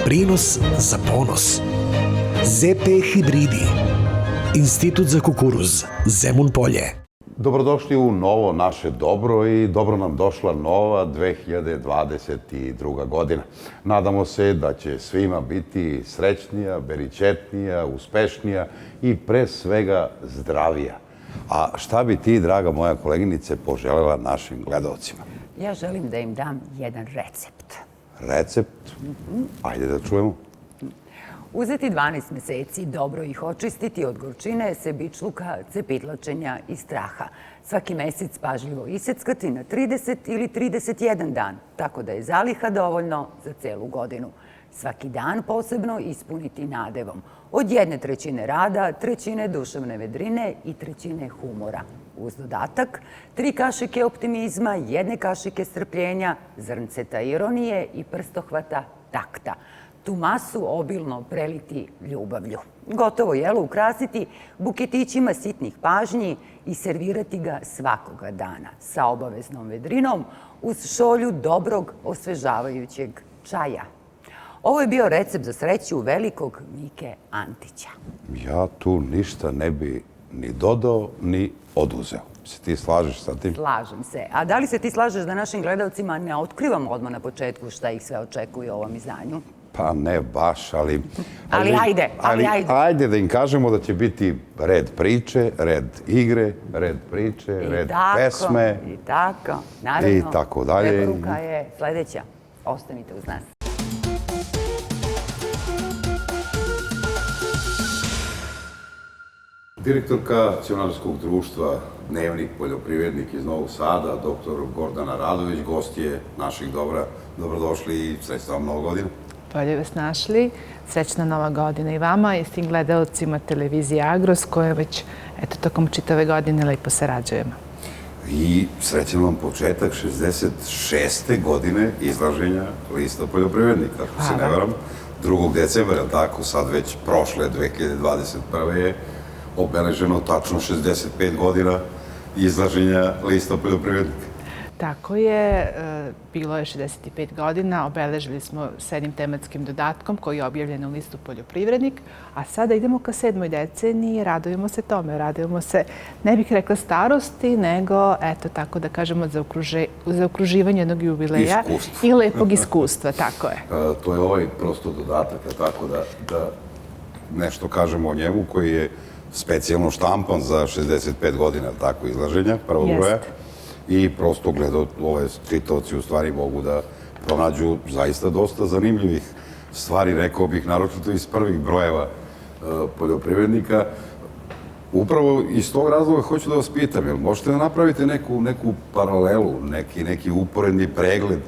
Prinos za ponos. ZP hibridi. Institut za kukuruz. Zemun Polje. Dobrodošli u novo naše dobro i dobro nam došla nova 2022. godina. Nadamo se da će svima biti srećnija, beričetnija, uspešnija i pre svega zdravija. A šta bi ti, draga moja koleginice, poželjela našim gledalcima? Ja želim da im dam jedan recept. Recept? Ajde da čujemo. Uzeti 12 meseci, dobro ih očistiti od gorčine, sebičluka, cepitlačenja i straha. Svaki mesec pažljivo iseckati na 30 ili 31 dan, tako da je zaliha dovoljno za celu godinu. Svaki dan posebno ispuniti nadevom. Od 1/3 rada, 1/3 duševne vedrine i 1/3 humora. Uz dodatak, 3 kašike optimizma, 1 kašike strpljenja, zrnceta ironije i prstohvata takta. Tu masu obilno preliti ljubavlju. Gotovo jelo ukrasiti buketićima sitnih pažnji i servirati ga svakoga dana sa obaveznom vedrinom uz šolju dobrog osvežavajućeg čaja. Ovo je bio recept za sreću velikog Mike Antića. Ja tu ništa ne bi ni dodao, ni oduzeo. Se ti slažeš sa tim? Slažem se. A da li se ti slažeš da našim gledalcima ne otkrivamo odmah na početku šta ih sve očekuje u ovom izdanju? Pa ne baš, ali... Ali ajde. Ajde da im kažemo da će biti red priče, red igre, red priče, red pesme. I tako. Naravno. I tako dalje. Preporuka je sledeća. Ostanite uz nas. Direktorka Akcionarskog društva Dnevnik poljoprivrednik iz Novog Sada, dr. Gordana Radović, gost je naših dobra. Dobrodošli i srećna vam Nova godina. Bolje vas našli. Srećna Nova godina i vama i svim gledalcima televizije Agros koje već tokom čitave godine lepo sarađujemo. I srećan vam početak 66. godine izlaženja lista poljoprivrednika. Ako se ne varam, 2. decembra, tako sad već prošle 2021. je obeleženo tačno 65 godina izlaženja lista poljoprivrednika. Tako je, bilo je 65 godina, obeležili smo s jednim tematskim dodatkom koji je objavljen u listu poljoprivrednik, a sada idemo ka 7. deceniji i radujemo se tome. Radujemo se, ne bih rekla starosti, nego, eto, tako da kažemo, za okruživanje jednog jubileja i lepog iskustva, tako je. To je ovaj prosto dodatak, tako da nešto kažemo o njemu koji je specijalno štampan za 65 godina tako izlaženja, prvog broja. I prosto ove čitaoci u stvari mogu da pronađu zaista dosta zanimljivih stvari, rekao bih, naročito iz prvih brojeva poljoprivrednika. Upravo iz tog razloga hoću da vas pitam, jel možete da napravite neku paralelu, neki uporedni pregled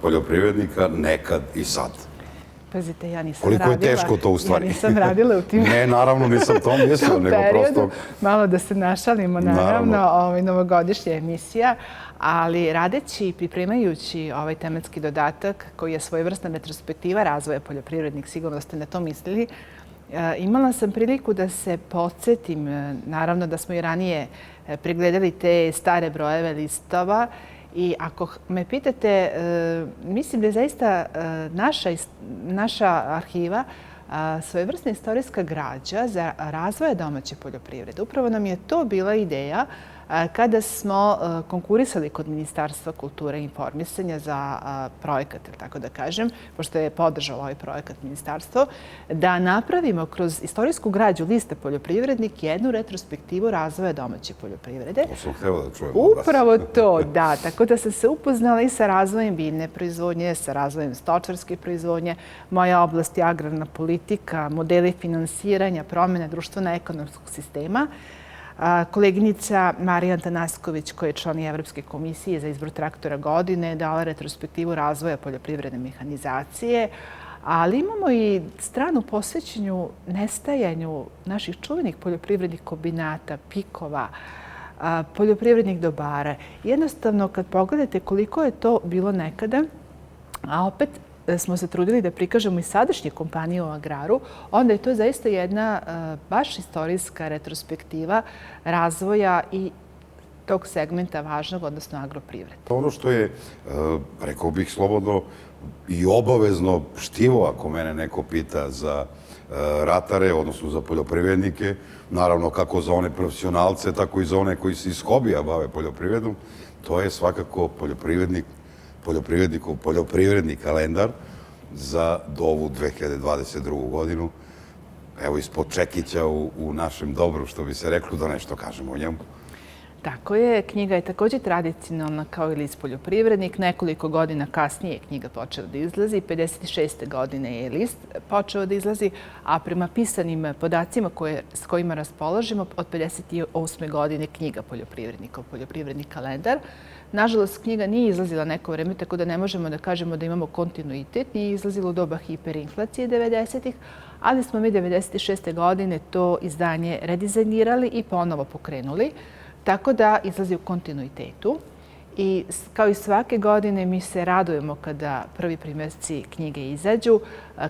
poljoprivrednika nekad i sad? Pazite, ja nisam radila. Koliko je teško to u stvari? Ja nisam radila u tim... Ne, naravno nisam to mislio, nego prosto... Malo da se našalimo, naravno, novogodišnja emisija, ali radeći i pripremajući ovaj tematski dodatak, koji je svojevrsna retrospektiva razvoja poljoprivrednih, sigurno ste na to mislili, imala sam priliku da se podsjetim, naravno da smo i ranije pregledali te stare brojeve listova. I ako me pitate, mislim da je zaista naša arhiva svojevrsna istorijska građa za razvoj domaće poljoprivrede. Upravo nam je to bila ideja kada smo konkurisali kod Ministarstva kulture i informisanja za projekat, tako da kažem, pošto je podržalo ovaj projekat ministarstvo, da napravimo kroz istorijsku građu liste poljoprivrednik jednu retrospektivu razvoja domaće poljoprivrede. To sam htjela da čujem. Upravo to, da. Tako da sam se upoznala i sa razvojem biljne proizvodnje, sa razvojem stočarske proizvodnje, moja oblast je agrarna politika, modeli finansiranja, promjene društveno-ekonomskog sistema. Koleginica Marija Antanasković, koja je član Evropske komisije za izbor traktora godine, dala retrospektivu razvoja poljoprivredne mehanizacije, ali imamo i stranu posvećenju nestajanju naših čuvenih poljoprivrednih kombinata, pikova, poljoprivrednih dobara. Jednostavno, kad pogledate koliko je to bilo nekada, a opet smo se trudili da prikažemo i sadašnje kompanije u agraru, onda je to zaista jedna baš istorijska retrospektiva razvoja i tog segmenta važnog, odnosno agroprivrede. Ono što je, rekao bih slobodno, i obavezno štivo, ako mene neko pita, za ratare, odnosno za poljoprivrednike, naravno kako za one profesionalce, tako i za one koji se iz hobija bave poljoprivredom, to je svakako poljoprivredni kalendar za ovu 2022. godinu. Evo, ispod čekića u našem dobru, što bi se reklo, da nešto kažemo o njemu. Tako je, knjiga je također tradicionalna kao i list Poljoprivrednik. Nekoliko godina kasnije je knjiga počela da izlazi, 56. godine je list počeo da izlazi, a prema pisanim podacima s kojima raspolažemo, od 58. godine knjiga Poljoprivrednika, poljoprivredni kalendar. Nažalost, knjiga nije izlazila neko vreme, tako da ne možemo da kažemo da imamo kontinuitet. Nije izlazila u doba hiperinflacije 90-ih, ali smo mi 96. godine to izdanje redizajnirali i ponovo pokrenuli. Tako da izlazi u kontinuitetu i kao i svake godine mi se radujemo kada prvi primjerci knjige izađu.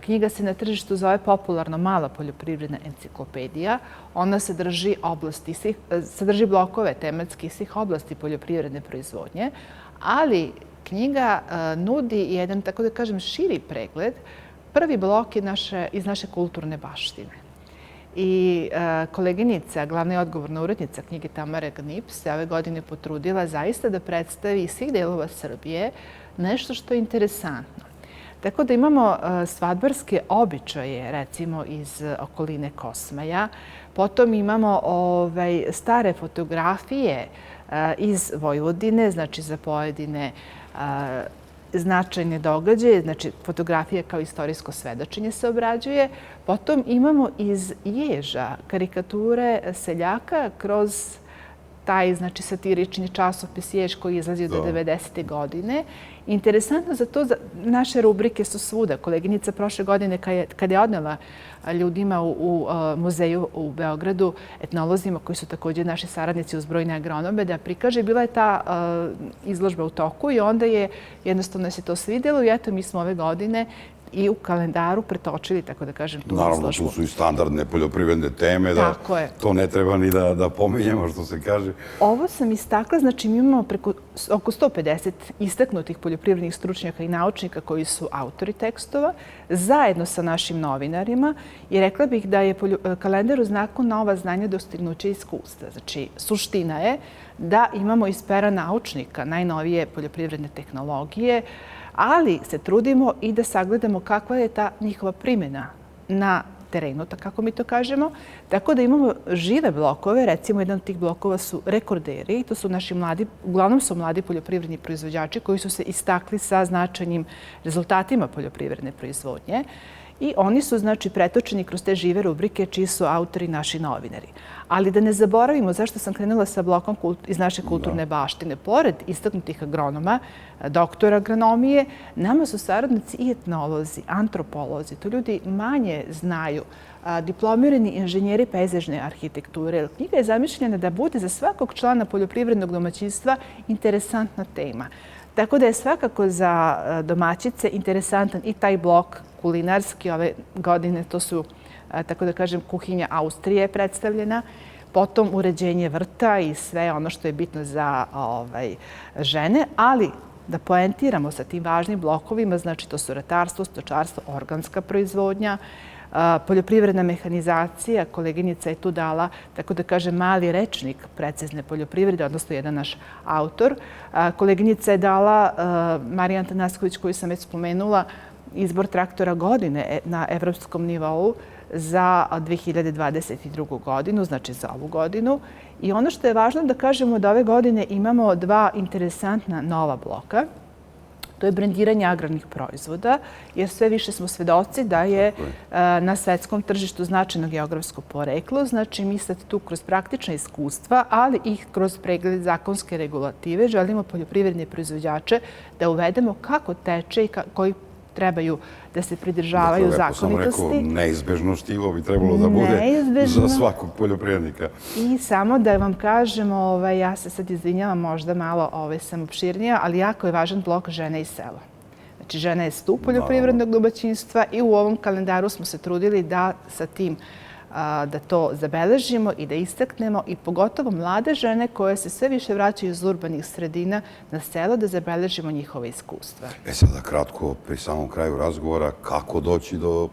Knjiga se na tržištu zove popularno Mala poljoprivredna enciklopedija. Ona sadrži blokove tematskih svih oblasti poljoprivredne proizvodnje, ali knjiga nudi jedan, tako da kažem, širi pregled. Prvi blok je iz naše kulturne baštine. I koleginica, glavna i odgovorna urednica knjige Tamara Gnip, se ove godine potrudila zaista da predstavi iz svih delova Srbije nešto što je interesantno. Tako da imamo svadbarske običaje, recimo iz okoline Kosmaja. Potom imamo stare fotografije iz Vojvodine, znači za pojedine značajne događaje, znači fotografija kao istorijsko svedočenje se obrađuje. Potom imamo iz Ježa karikature seljaka kroz taj, znači, satirični časopis Jež koji izlazi do 90. godine. Interesantno za to, naše rubrike su svuda. Koleginica prošle godine, kada je odnela ljudima u muzeju u Beogradu, etnolozima koji su također naši saradnici uz brojne agronome, da prikaže, bila je ta izložba u toku i onda je jednostavno se to svidjelo i eto mi smo ove godine i u kalendaru pretočili, tako da kažem, tu izložbu. Naravno, tu su i standardne poljoprivredne teme, da to ne treba ni da pominjemo, što se kaže. Ovo sam istakla, znači mi imamo oko 150 istaknutih poljoprivrednih stručnjaka i naučnika koji su autori tekstova, zajedno sa našim novinarima i rekla bih da je kalendar u znaku nova znanja, dostignuća i iskustva. Znači, suština je da imamo iz pera naučnika najnovije poljoprivredne tehnologije, ali se trudimo i da sagledamo kakva je ta njihova primjena na terenu, kako mi to kažemo. Tako da imamo žive blokove, recimo jedan od tih blokova su rekorderi, to su naši mladi, uglavnom su mladi poljoprivredni proizvođači koji su se istakli sa značajnim rezultatima poljoprivredne proizvodnje. I oni su, znači, pretočeni kroz te žive rubrike čiji su autori naši novinari. Ali da ne zaboravimo zašto sam krenula sa blokom iz naše kulturne baštine. Pored istaknutih agronoma, doktora agronomije, nama su saradnici i etnolozi, antropolozi. To ljudi manje znaju. Diplomirani inženjeri pejzažne arhitekture. Knjiga je zamišljena da bude za svakog člana poljoprivrednog domaćinstva interesantna tema. Tako da je svakako za domaćice interesantan i taj blok kulinarski. Ove godine to su, tako da kažem, kuhinja Austrije predstavljena, potom uređenje vrta i sve ono što je bitno za žene, ali da poentiramo sa tim važnim blokovima, znači to su ratarstvo, stočarstvo, organska proizvodnja, poljoprivredna mehanizacija, koleginica je tu dala, tako da kažem, mali rečnik precizne poljoprivrede, odnosno jedan naš autor. Koleginica je dala, Marija Antanasković, koju sam već spomenula, izbor traktora godine na evropskom nivou za 2022. godinu, znači za ovu godinu. I ono što je važno da kažemo da ove godine imamo dva interesantna nova bloka. To je brendiranje agrarnih proizvoda, jer sve više smo svedoci da je na svetskom tržištu značajno geografsko poreklo. Znači, mi sad tu kroz praktična iskustva, ali i kroz pregled zakonske regulative, želimo poljoprivredne proizvođače da uvedemo kako teče i koji trebaju da se pridržavaju zakonitosti. Sam rekao, neizbežno štivo bi trebalo da bude za svakog poljoprivrednika. I samo da vam kažem, ja se sad izvinjavam, možda malo sam opširnija, ali jako je važan blok žene i selo. Znači, žena je stup poljoprivrednog domaćinstva i u ovom kalendaru smo se trudili da sa tim da to zabeležimo i da istaknemo i pogotovo mlade žene koje se sve više vraćaju iz urbanih sredina na selo da zabeležimo njihova iskustva. Sada kratko, pri samom kraju razgovora, kako doći do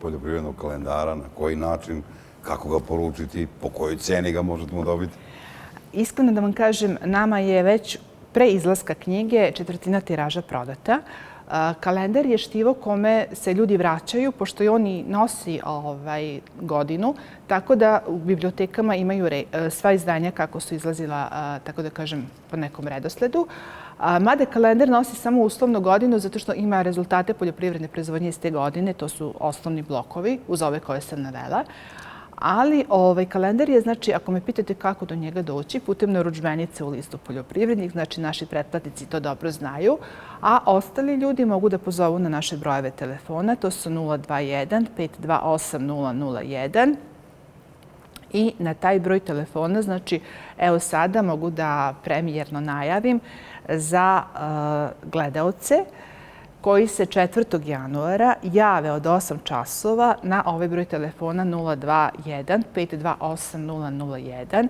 poljoprivrednog kalendara, na koji način, kako ga poručiti, po kojoj ceni ga možemo dobiti? Iskreno da vam kažem, nama je već pre izlaska knjige četvrtina tiraža prodata. Kalendar je štivo kome se ljudi vraćaju, pošto i oni nosi godinu, tako da u bibliotekama imaju sva izdanja kako su izlazila, tako da kažem, po nekom redosledu. Mada kalendar nosi samo uslovnu godinu zato što ima rezultate poljoprivredne proizvodnje iz te godine, to su osnovni blokovi uz ove koje sam navela. Ali kalendar je, znači, ako me pitate kako do njega doći, putem narudžbenice u listu poljoprivrednik, znači naši pretplatnici to dobro znaju, a ostali ljudi mogu da pozovu na naše brojeve telefona, to su 021 528 001 i na taj broj telefona, znači, evo sada mogu da premijerno najavim za gledaoce koji se 4. januara jave od 8 časova na ovaj broj telefona 021 528 001.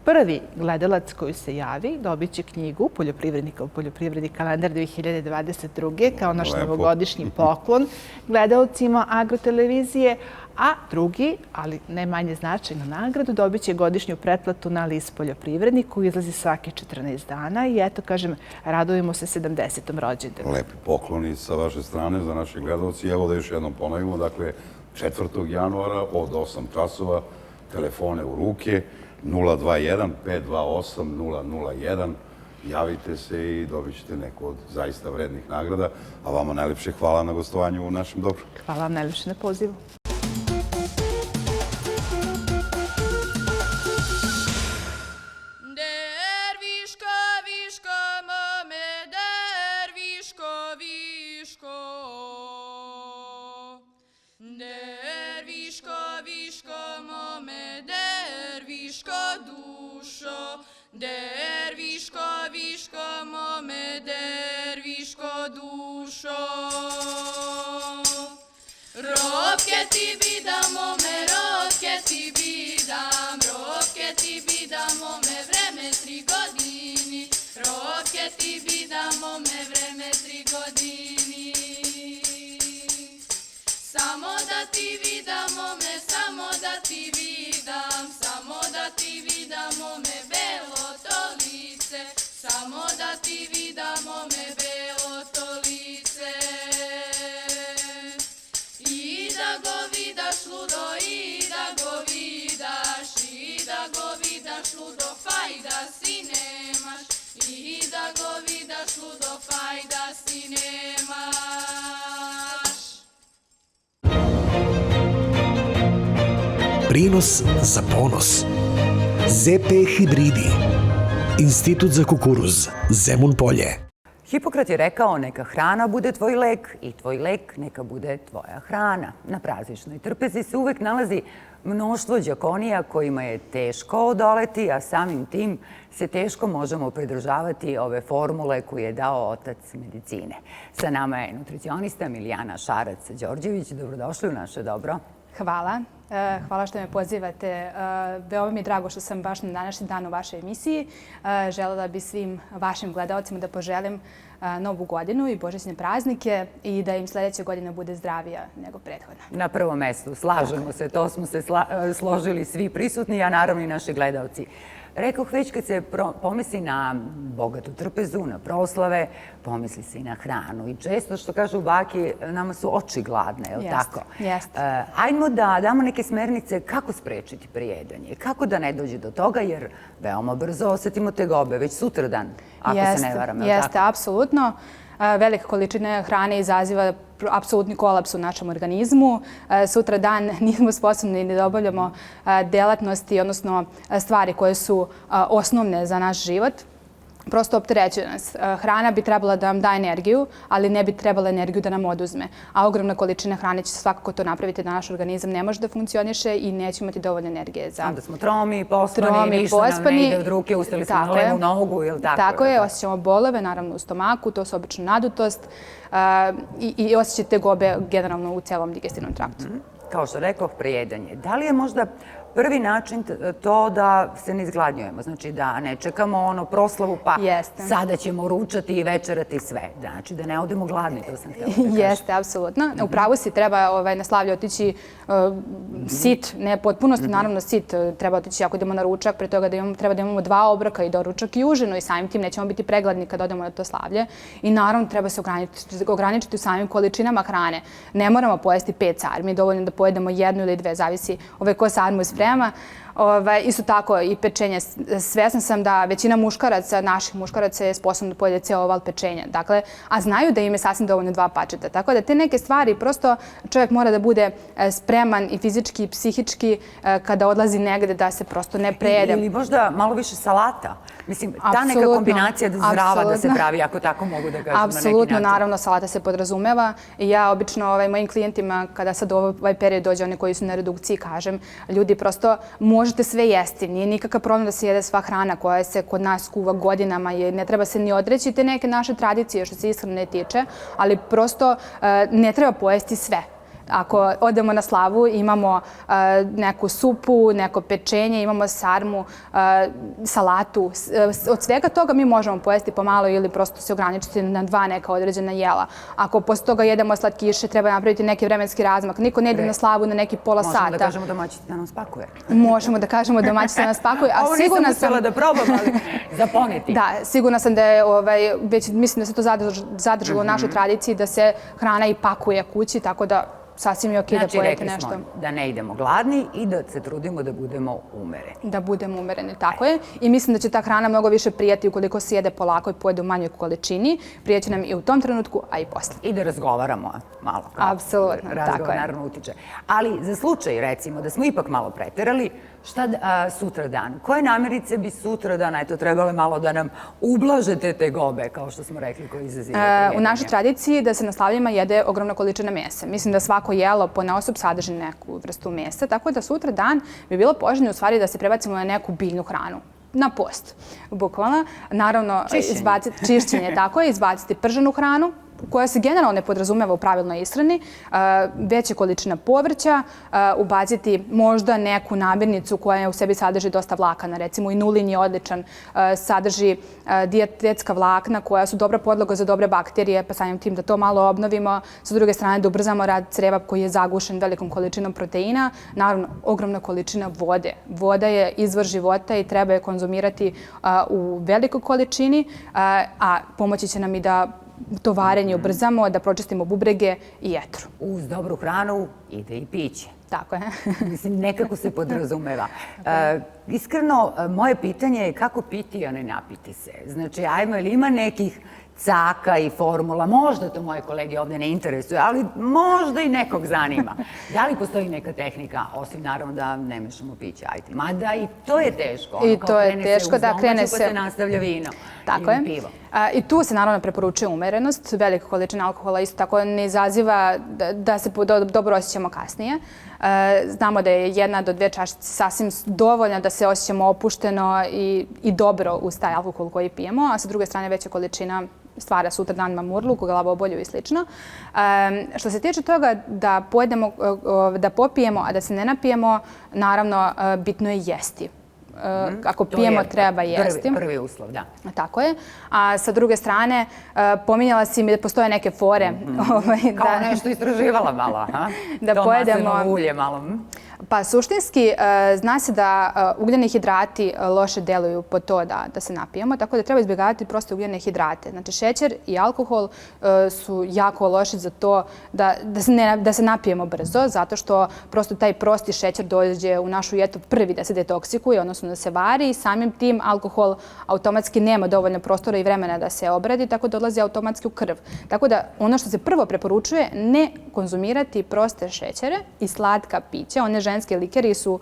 Prvi gledalac koji se javi dobit će knjigu Poljoprivrednika u poljoprivredi kalendar 2022. kao naš novogodišnji poklon gledalcima Agrotelevizije, a drugi, ali ne manje značajnu nagradu, dobit će godišnju pretplatu na list Poljoprivrednik koji izlazi svake 14 dana i eto, kažem, radujemo se 70. rođendanu. Lepi pokloni sa vaše strane za naše gledalci. Evo da još jednom ponovimo, dakle, 4. januara od 8 časova, telefone u ruke, 021 528 001. Javite se i dobit ćete neku od zaista vrednih nagrada. A vama najlepše hvala na gostovanju u našem dobru. Hvala vam najlepše na pozivu. Derviško, viško, mome, derviško, dušo. Robke ti bidam, mome, robke ti bidam, robke ti bidam, mome, vreme 3 godini. Robke ti bidam, mome, vreme 3 godini. Samo da ti vidam, mome, samo da ti vidam, samo da ti vidam, mome, belo to lice, samo da ti vidam, mome, belo to lice. I da go vidaš ludo, i da go vidaš, i da go vidaš ludo, fajda si nemaš, i da go vidaš ludo, fajda si nemaš. Prinos za ponos. ZP hibridi. Institut za kukuruz. Zemun Polje. Hipokrat je rekao neka hrana bude tvoj lek i tvoj lek neka bude tvoja hrana. Na prazničnoj trpezi se uvek nalazi mnoštvo đakonija kojima je teško odoleti, a samim tim se teško možemo pridržavati ove formule koje je dao otac medicine. Sa nama je nutricionista Milijana Šarac-Đorđević. Dobrodošli u naše dobro. Hvala. Hvala što me pozivate. Veoma mi je drago što sam baš na današnji dan u vašoj emisiji. Želela bi svim vašim gledalcima da poželim novu godinu i božićne praznike i da im sledeća godina bude zdravija nego prethodna. Na prvom mestu, slažemo se, to smo se složili svi prisutni, a naravno i naši gledalci. Rekoh već kad se pomisli na bogatu trpezu, na proslave, pomisli se i na hranu. I često, što kažu baki, nama su oči gladne, je li tako? Jeste. Ajmo da damo neke smernice kako sprečiti prejedanje, kako da ne dođe do toga, jer veoma brzo osetimo tegobe, već sutradan, ako se ne varam. Jeste, apsolutno. Velika količina hrane izaziva apsolutni kolaps u našem organizmu. Sutra dan nismo sposobni da obavljamo delatnosti, odnosno stvari koje su osnovne za naš život. Prosto opterećuje nas. Hrana bi trebala da nam da energiju, ali ne bi trebala energiju da nam oduzme. A ogromna količina hrane će svakako to napraviti da naš organizam ne može da funkcioniše i neće imati dovoljno energije za... Onda smo tromi, pospani, ništa nam ne ide od ruke, ustali smo na levu nogu, ili tako? Tako je, osjećamo bolove, naravno u stomaku, to su obično nadutost i osjećate tegobe generalno u celom digestivnom traktu. kao što rekoh, prejedanje. Da li je možda prvi način to da se ne izgladnjujemo? Znači da ne čekamo ono proslavu pa sada ćemo ručati i večerati sve. Znači da ne odemo gladni, to sam htjela da kažem. Jeste, apsolutno. Upravo si, treba na slavlje otići sit, ne potpunosti, naravno sit. Treba otići ako idemo na ručak, pre toga treba da imamo 2 obroka i doručak i užinu i samim tim nećemo biti pregladni kad odemo na to slavlje. I naravno treba se ograničiti u samim količinama hrane. Ne moramo pojesti 5 sarmi, dovoljno da pojedemo 1 ili 2, zavisi ko sarmu sprema. Isto tako i pečenje. Svesna sam da većina muškaraca, naših muškaraca je sposobna da pojede ceo oval pečenja. Dakle, a znaju da im je sasvim dovoljno 2 pačeta. Tako da te neke stvari prosto čovjek mora da bude spreman i fizički i psihički kada odlazi negde da se prosto ne prejede. Ili možda malo više salata. Mislim, ta neka kombinacija zdrava da se pravi, ako tako mogu da kažem na neki način. Apsolutno, naravno, salata se podrazumeva. I ja obično mojim klijentima, kada sad ovaj period dođe, one koji su na redukciji, kažem, ljudi prosto možete sve jesti. Nije nikakav problem da se jede sva hrana koja se kod nas kuva godinama. Ne treba se ni odreći te neke naše tradicije što se ishrane tiče, ali prosto ne treba pojesti sve. Ako odemo na slavu, imamo neku supu, neko pečenje, imamo sarmu, salatu. Od svega toga mi možemo pojesti pomalo ili prosto se ograničiti na 2 neka određena jela. Ako posle toga jedemo slatkiše, treba napraviti neki vremenski razmak. Niko ne ide na slavu na neki pola sata. Možemo da kažemo domaćica da nam spakuje. Možemo da kažemo domaćica da nam spakuje. Ovo nisam uspjela da probam, ali za poneti. Da, sigurna sam da je, već mislim da se to zadržalo u našoj tradiciji, da se hrana i pakuje kući, tako da sasvim je okej da pojete nešto. Znači, rekli smo da ne idemo gladni i da se trudimo da budemo umereni. Da budemo umereni, tako je. I mislim da će ta hrana mnogo više prijati ukoliko se jede polako i pojede u manjoj količini. Prijeće nam i u tom trenutku, a i posle. I da razgovaramo malo. Apsolutno, tako je. Razgovor naravno utiče. Ali za slučaj, recimo, da smo ipak malo preterali, šta sutradan? Koje namirnice bi sutradan, eto, trebale malo da nam ublaže te tegobe, kao što smo rekli, koji izazivaju prejedanje? U našoj tradiciji da se na slavljima jede ogromna količina mesa. Mislim da svako jelo ponaosob sadrži neku vrstu mesa, tako da sutradan bi bilo poželjno u stvari da se prebacimo na neku biljnu hranu. Na post, bukvalno. Naravno, čišćenje, tako je, izbaciti prženu hranu, koja se generalno ne podrazumeva u pravilnoj ishrani, veća količina povrća, ubaciti možda neku namirnicu koja u sebi sadrži dosta vlakana. Recimo, inulin je odličan, sadrži dijetetska vlakna koja su dobra podloga za dobre bakterije, pa samim tim da to malo obnovimo. Sa druge strane, da ubrzamo rad creva koji je zagušen velikom količinom proteina. Naravno, ogromna količina vode. Voda je izvor života i treba je konzumirati u velikoj količini, a pomoći će nam i da to varenje ubrzamo, da pročistimo bubrege i jetru. Uz dobru hranu ide i piće. Tako je. Mislim, nekako se podrazumeva. Iskreno, moje pitanje je kako piti, a ne napiti se. Znači, ajmo, ili ima nekih caka i formula? Možda to moje kolege ovdje ne interesuje, ali možda i nekog zanima. Da li postoji neka tehnika, osim naravno da ne mešamo piće, ajde. Mada i to je teško. I to je teško da krene se... Pa se nastavlja vino ili pivo. I tu se naravno preporučuje umerenost. Velika količina alkohola isto tako ne izaziva da se dobro osjećamo kasnije. Znamo da je 1 do 2 čašice sasvim dovoljna da se osjećamo opušteno i dobro uz taj alkohol koji pijemo, a sa druge strane veća količina stvara sutradan mamurluk, glavobolju i slično. Što se tiče toga da pojedemo, da popijemo, a da se ne napijemo, naravno bitno je jesti. Ako pijemo, treba jesti. Prvi uslov, da. Tako je. A sa druge strane, pominjala si mi da postoje neke fore. Kao nešto istraživala malo, ha? Da pojedemo... To maslinovo ulje malo. Pa suštinski, zna se da ugljeni hidrati loše deluju po to da se napijemo, tako da treba izbjegavati proste ugljene hidrate. Znači, šećer i alkohol su jako loši za to da se napijemo brzo, zato što prosto taj prosti šećer dođe u našu jetru prvi da se detoksikuje, odnosno da se vari i samim tim alkohol automatski nema dovoljno prostora i vremena da se obradi, tako da odlazi automatski u krv. Tako da ono što se prvo preporučuje, ne konzumirati proste šećere i slatka pića. One ženske likeri su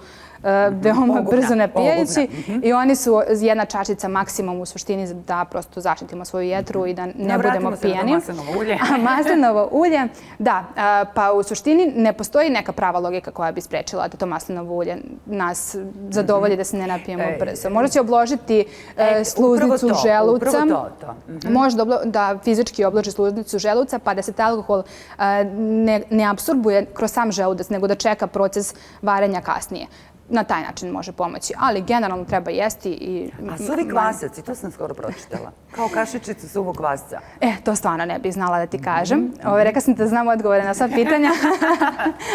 veoma brzo napijajući i oni su jedna čašica maksimum u suštini da prosto zaštitimo svoju jetru i da ne budemo pijani. Vratimo se na maslinovo ulje. Maslinovo ulje, da, pa u suštini ne postoji neka prava logika koja bi sprečila da to maslinovo ulje nas zadovolji da se ne napijemo brzo. Možda će obložiti sluznicu želuca, možda da fizički obloži sluznicu želuca pa da se taj alkohol ne apsorbuje kroz sam želudac, nego da čeka proces varenja kasnije. Na taj način može pomoći, ali generalno treba jesti i... A suvi kvasac, i to sam skoro pročitala, kao kašičica suvog kvasca. To stvarno ne bih znala da ti kažem. Rekla sam da znam odgovore na sva pitanja,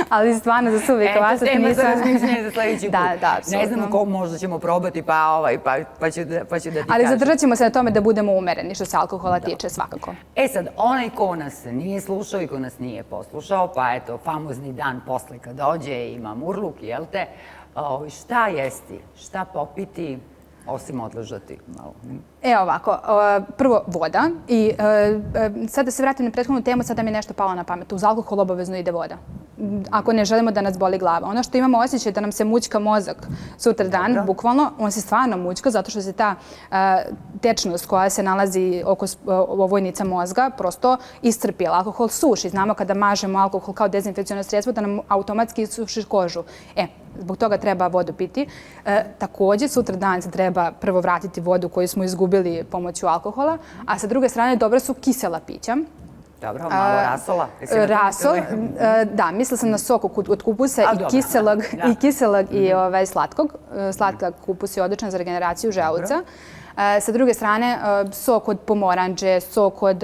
ali stvarno za suvi kvasac nisam... Tema za razmišljanje za sledeći put. Da, ne znamo ko možda ćemo probati, pa ću da ti kažem. Ali zadržat ćemo se na tome da budemo umereni što se alkohola tiče svakako. Sad, onaj ko nas nije slušao i ko nas nije poslušao, pa eto, famozni dan posle kad dođe, ima murluk, jel te? Šta jesti, šta popiti, osim odležati malo? Ovako, prvo voda i sad da se vratim na prethodnu temu, sada mi je nešto palo na pamet. Uz alkohol obavezno ide voda. Ako ne želimo da nas boli glava. Ono što imamo osjećaj da nam se mućka mozak sutra dan, bukvalno, on se stvarno mućka zato što se ta tečnost koja se nalazi oko ovojnica mozga prosto iscrpi. Alkohol suši. Znamo kada mažemo alkohol kao dezinfekciono sredstvo da nam automatski suši kožu. Zbog toga treba vodu piti. Također, sutra dan se treba prvo vratiti vodu koju smo izgubili pomoću alkohola, a sa druge strane dobra su kisela pića. Dobro, malo rasola. Rasol, da, mislila sam na sok od kupusa i kiselog i slatkog. Slatkog kupus je odličan za regeneraciju želuca. Sa druge strane, sok od pomoranđe, sok od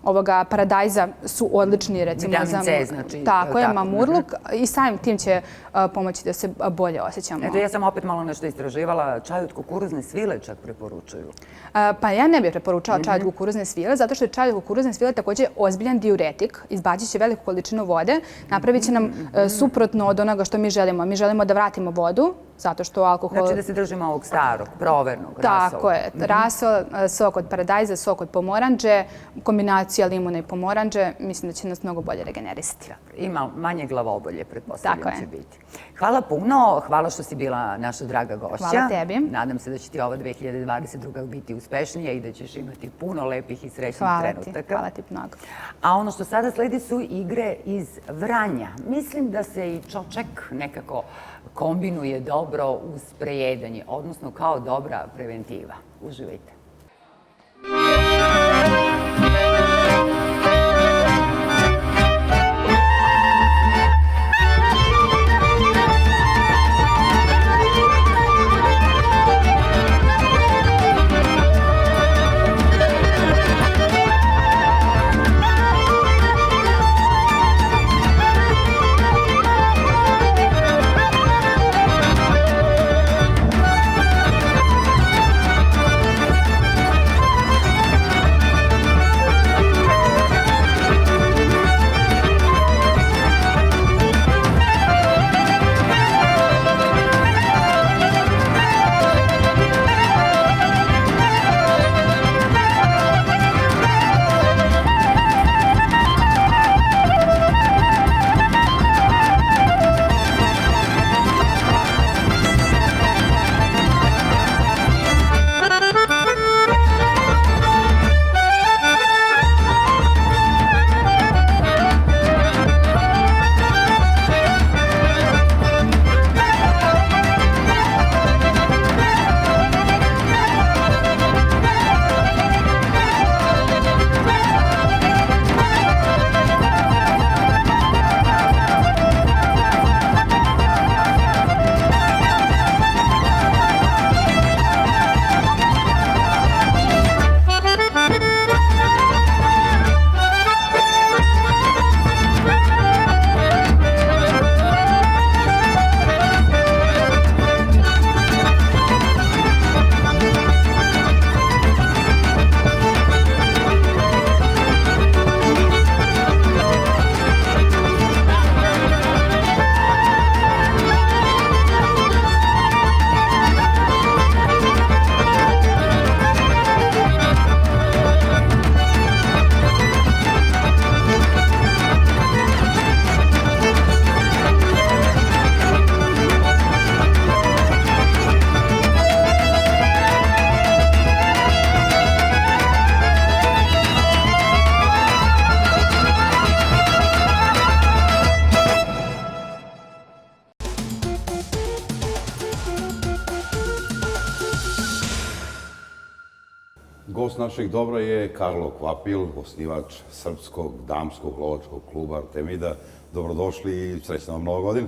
ovoga paradajza su odlični, recimo, vitamin C, znači. Tako je, mamurluk i samim tim će pomoći da se bolje osjećamo. Eto, ja sam opet malo nešto istraživala, čaj od kukuruzne svile čak preporučuju. Pa ja ne bih preporučala čaj od kukuruzne svile, zato što je čaj od kukuruzne svile također ozbiljan diuretik, izbacit će veliku količinu vode, napravit će nam suprotno od onoga što mi želimo. Mi želimo da vratimo vodu, zato što alkohol... Znači da se držimo ovog starog, provernog rasola. Tako je, rasol, sok od paradajza, sok od pomoranđe, kombinacija limuna i pomoranđe, mislim da će nas mnogo bolje regenerisati. Ima manje glavobolje, pretpostavljam će biti. Hvala puno, hvala što si bila naša draga gošća. Hvala tebi. Nadam se da će ti ova 2022. biti uspešnija i da ćeš imati puno lepih i srećnih trenutaka. Hvala ti mnogo. A ono što sada sledi su igre iz Vranja. Mislim da se i čoček nekako kombinuje dobro uz prejedanje, odnosno kao dobra preventiva. Uživajte. Gost našeg dobra je Karlo Kvapil, osnivač Srpskog damskog lovačkog kluba Artemida. Dobrodošli i srećna vam Nova godina.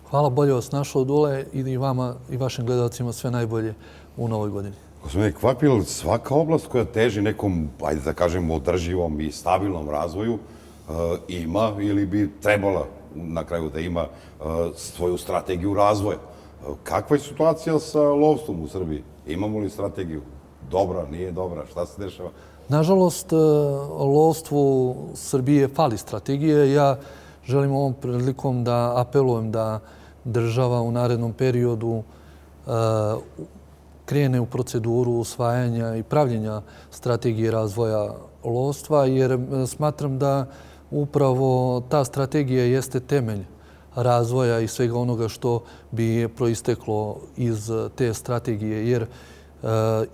Hvala, bolje vas našao, Dule, i vama i vašim gledalcima sve najbolje u Novoj godini. Gospodine Kvapil, svaka oblast koja teži nekom, ajde da kažem, održivom i stabilnom razvoju ima ili bi trebala na kraju da ima svoju strategiju razvoja. Kakva je situacija sa lovstvom u Srbiji? Imamo li strategiju? Dobra, nije dobra? Šta se dešava? Nažalost, lovstvu Srbije fali strategije. Ja želim ovom prilikom da apelujem da država u narednom periodu krene u proceduru usvajanja i pravljenja strategije razvoja lovstva, jer smatram da upravo ta strategija jeste temelj razvoja i svega onoga što bi proisteklo iz te strategije, jer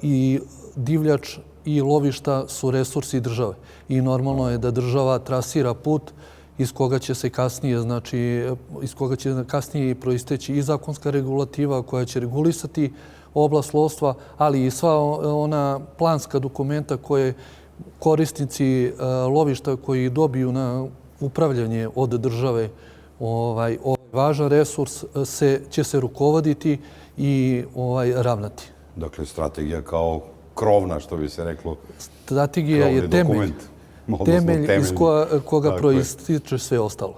i divljač i lovišta su resursi države i normalno je da država trasira put iz koga će se kasnije, znači iz koga će kasnije proisteći i zakonska regulativa koja će regulisati oblast lovstva, ali i sva ona planska dokumenta koje korisnici lovišta koji dobiju na upravljanje od države ovaj važan resurs će se rukovoditi i ravnati. Dakle, strategija kao krovna, što bi se reklo. Strategija je temelj iz koga proističe sve ostalo.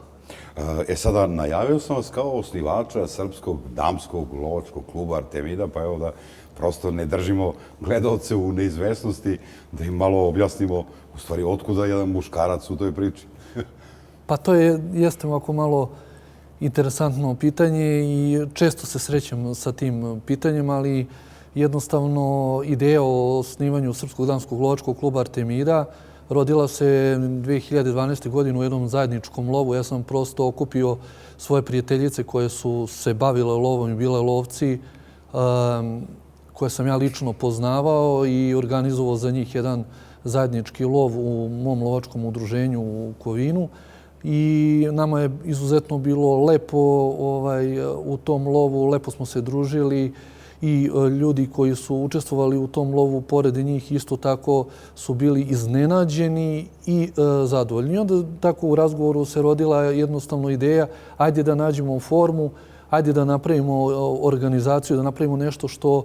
Sada, najavio sam vas kao osnivača Srpskog damskog lovačkog kluba Artemida, pa evo da prosto ne držimo gledalce u neizvesnosti, da im malo objasnimo u stvari otkuda jedan muškarac u toj priči. Pa to jeste ovako malo interesantno pitanje i često se srećem sa tim pitanjem, ali jednostavno ideja o osnivanju Srpskog damskog lovačkog kluba Artemida rodila se 2012. godine u jednom zajedničkom lovu. Ja sam prosto okupio svoje prijateljice koje su se bavile lovom i bile lovci, koje sam ja lično poznavao i organizovao za njih jedan zajednički lov u mom lovačkom udruženju u Kovinu. I nama je izuzetno bilo lepo u tom lovu, lepo smo se družili i ljudi koji su učestvovali u tom lovu pored njih isto tako su bili iznenađeni i zadovoljni. Onda tako u razgovoru se rodila jednostavno ideja, ajde da nađemo formu, ajde da napravimo organizaciju, da napravimo nešto što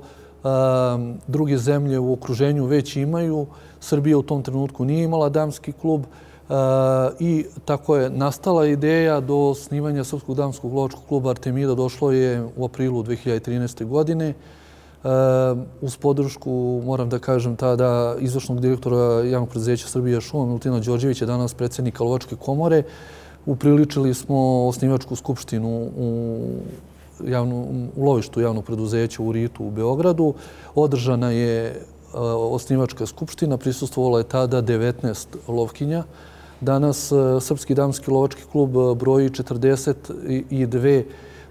druge zemlje u okruženju već imaju. Srbija u tom trenutku nije imala damski klub i tako je nastala ideja do osnivanja Srpskog damskog lovačkog kluba Artemida. Došlo je u aprilu 2013. godine uz podršku, moram da kažem, tada izvršnog direktora javnog preduzeća Srbija šuma Milutina Đorđevića, danas predsjednika Lovačke komore. Upriličili smo osnivačku skupštinu u lovištu javnog preduzeća u Ritu u Beogradu. Održana je osnivačka skupština, prisustvovalo je tada 19 lovkinja. Danas Srpski damski lovački klub broji 42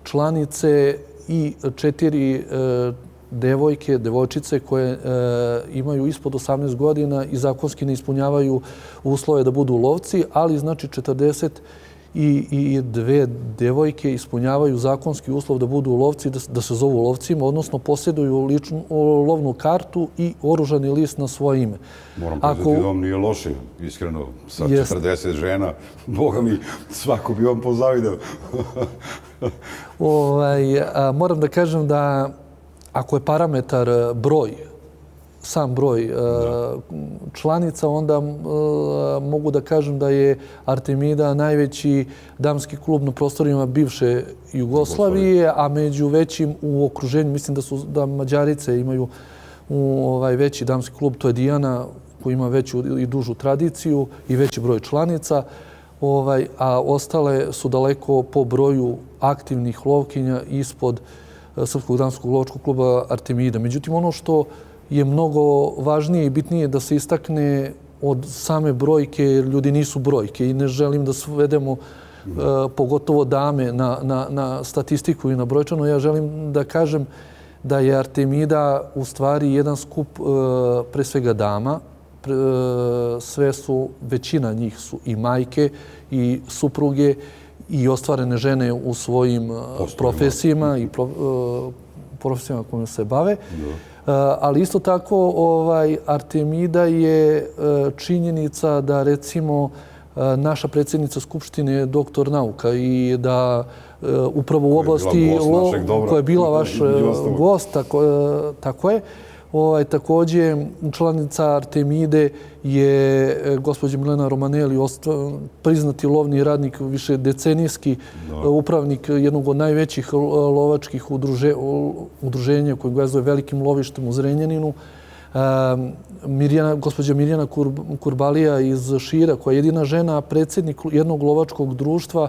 članice i 4 devojčice koje imaju ispod 18 godina i zakonski ne ispunjavaju uslove da budu lovci, ali znači 42 devojke ispunjavaju zakonski uslov da budu lovci, da se zovu lovcima, odnosno posjeduju lovnu kartu i oružani list na svoje ime. Moram priznati da vam nije loše, iskreno, sa 40 žena, Boga mi, svako bi vam pozavidao. Moram da kažem da ako je parametar broj, sam broj članica, onda mogu da kažem da je Artemida najveći damski klub na prostorima bivše Jugoslavije, a među većim u okruženju, mislim da Mađarice imaju veći damski klub, to je Dijana, koji ima veću i dužu tradiciju i veći broj članica, a ostale su daleko po broju aktivnih lovkinja ispod Srpskog damskog lovačkog kluba Artemida. Međutim, ono što je mnogo važnije i bitnije da se istakne od same brojke, jer ljudi nisu brojke i ne želim da svedemo pogotovo dame na statistiku i na brojčano. Ja želim da kažem da je Artemida u stvari jedan skup pre svega dama. Sve su, većina njih su i majke i supruge i ostvarene žene u svojim profesijama i profesijama kojima se bave. Ali isto tako Artemida je činjenica da recimo naša predsjednica Skupštine je doktor nauka i da upravo u oblasti koja je bila vaš gost, tako je. Također, članica Artemide je gospođa Milena Romanelli, priznati lovni radnik, više decenijski upravnik jednog od najvećih lovačkih udruženja koji gazduje velikim lovištem u Zrenjaninu. Gospođa Mirjana Kurbalija iz Šira, koja je jedina žena predsjednik jednog lovačkog društva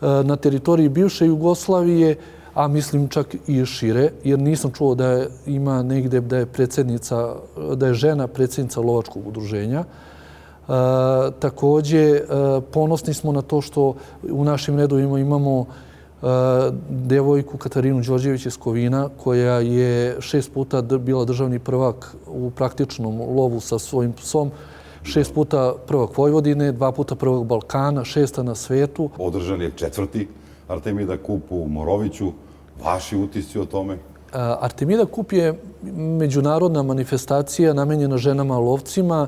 na teritoriji bivše Jugoslavije, a mislim čak i šire, jer nisam čuo da ima negde da je žena predsjednica lovačkog udruženja. Također, ponosni smo na to što u našim redovima imamo devojku Katarinu Đorđević iz Kovina, koja je 6 puta bila državni prvak u praktičnom lovu sa svojim psom, 6 puta prvak Vojvodine, 2 puta prvak Balkana, 6. na svetu. Održan je 4. Artemida Kup u Moroviću. Vaši utisci o tome? Artemida Kup je međunarodna manifestacija namenjena ženama lovcima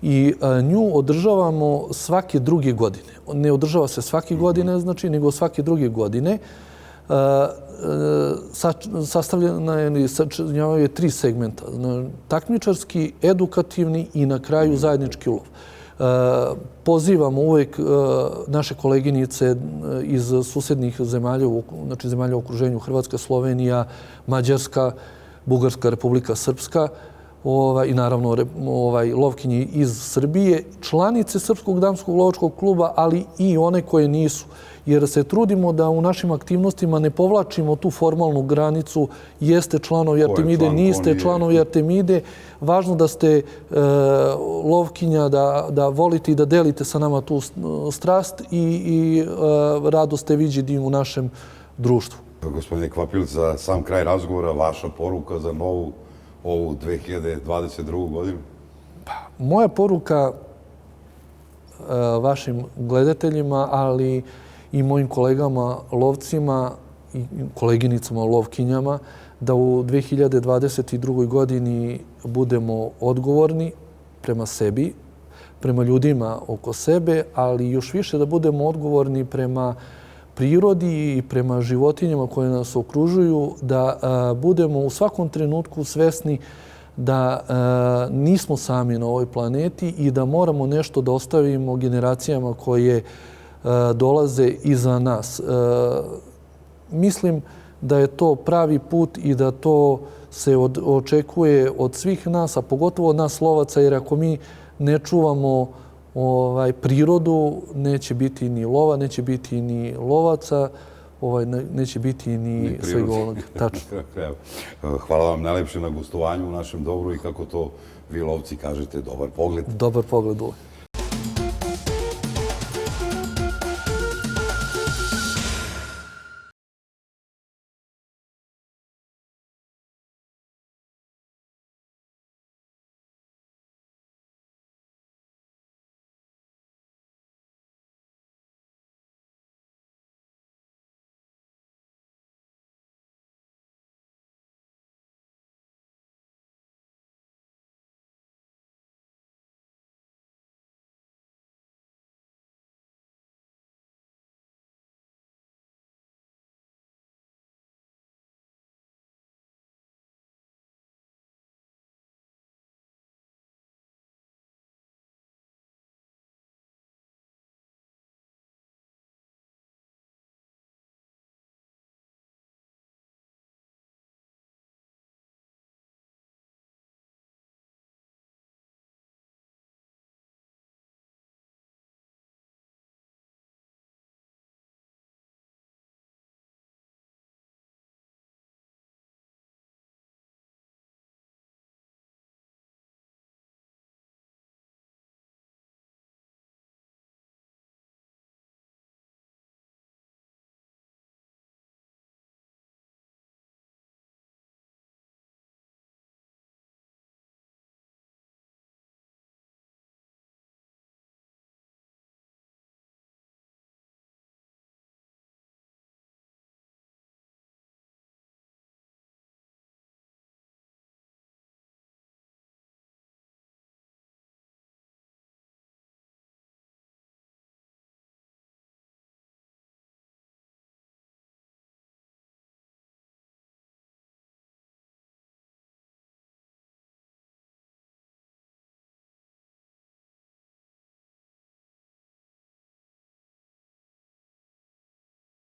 i nju održavamo svake druge godine. Ne održava se svake godine, znači, nego svake druge godine. Sastavljena je 3 segmenta. Takmičarski, edukativni i na kraju zajednički lov. Pozivamo uvijek naše koleginice iz susednih zemalja, znači zemalja u okruženju Hrvatska, Slovenija, Mađarska, Bugarska, Republika Srpska i naravno lovkinje iz Srbije, članice Srpskog damskog lovačkog kluba, ali i one koje nisu. Jer se trudimo da u našim aktivnostima ne povlačimo tu formalnu granicu jeste članovi Artemide, niste članovi Artemide. Važno da ste lovkinja, da volite i da delite sa nama tu strast i rado ste viđeni u našem društvu. Gospodine Kvapil, za sam kraj razgovora, vaša poruka za novu ovu 2022. godinu? Moja poruka vašim gledateljima, ali i mojim kolegama lovcima i koleginicama lovkinjama, da u 2022. godini budemo odgovorni prema sebi, prema ljudima oko sebe, ali još više da budemo odgovorni prema prirodi i prema životinjama koje nas okružuju, da budemo u svakom trenutku svesni da nismo sami na ovoj planeti i da moramo nešto da ostavimo generacijama koje dolaze iza nas. Mislim da je to pravi put i da to se očekuje od svih nas, a pogotovo od nas lovaca, jer ako mi ne čuvamo prirodu, neće biti ni lova, neće biti ni lovaca, neće biti ni svega onoga. Hvala vam najlepše na gostovanju u našem dobru i kako to vi lovci kažete, dobar pogled. Dobar pogled uvijek.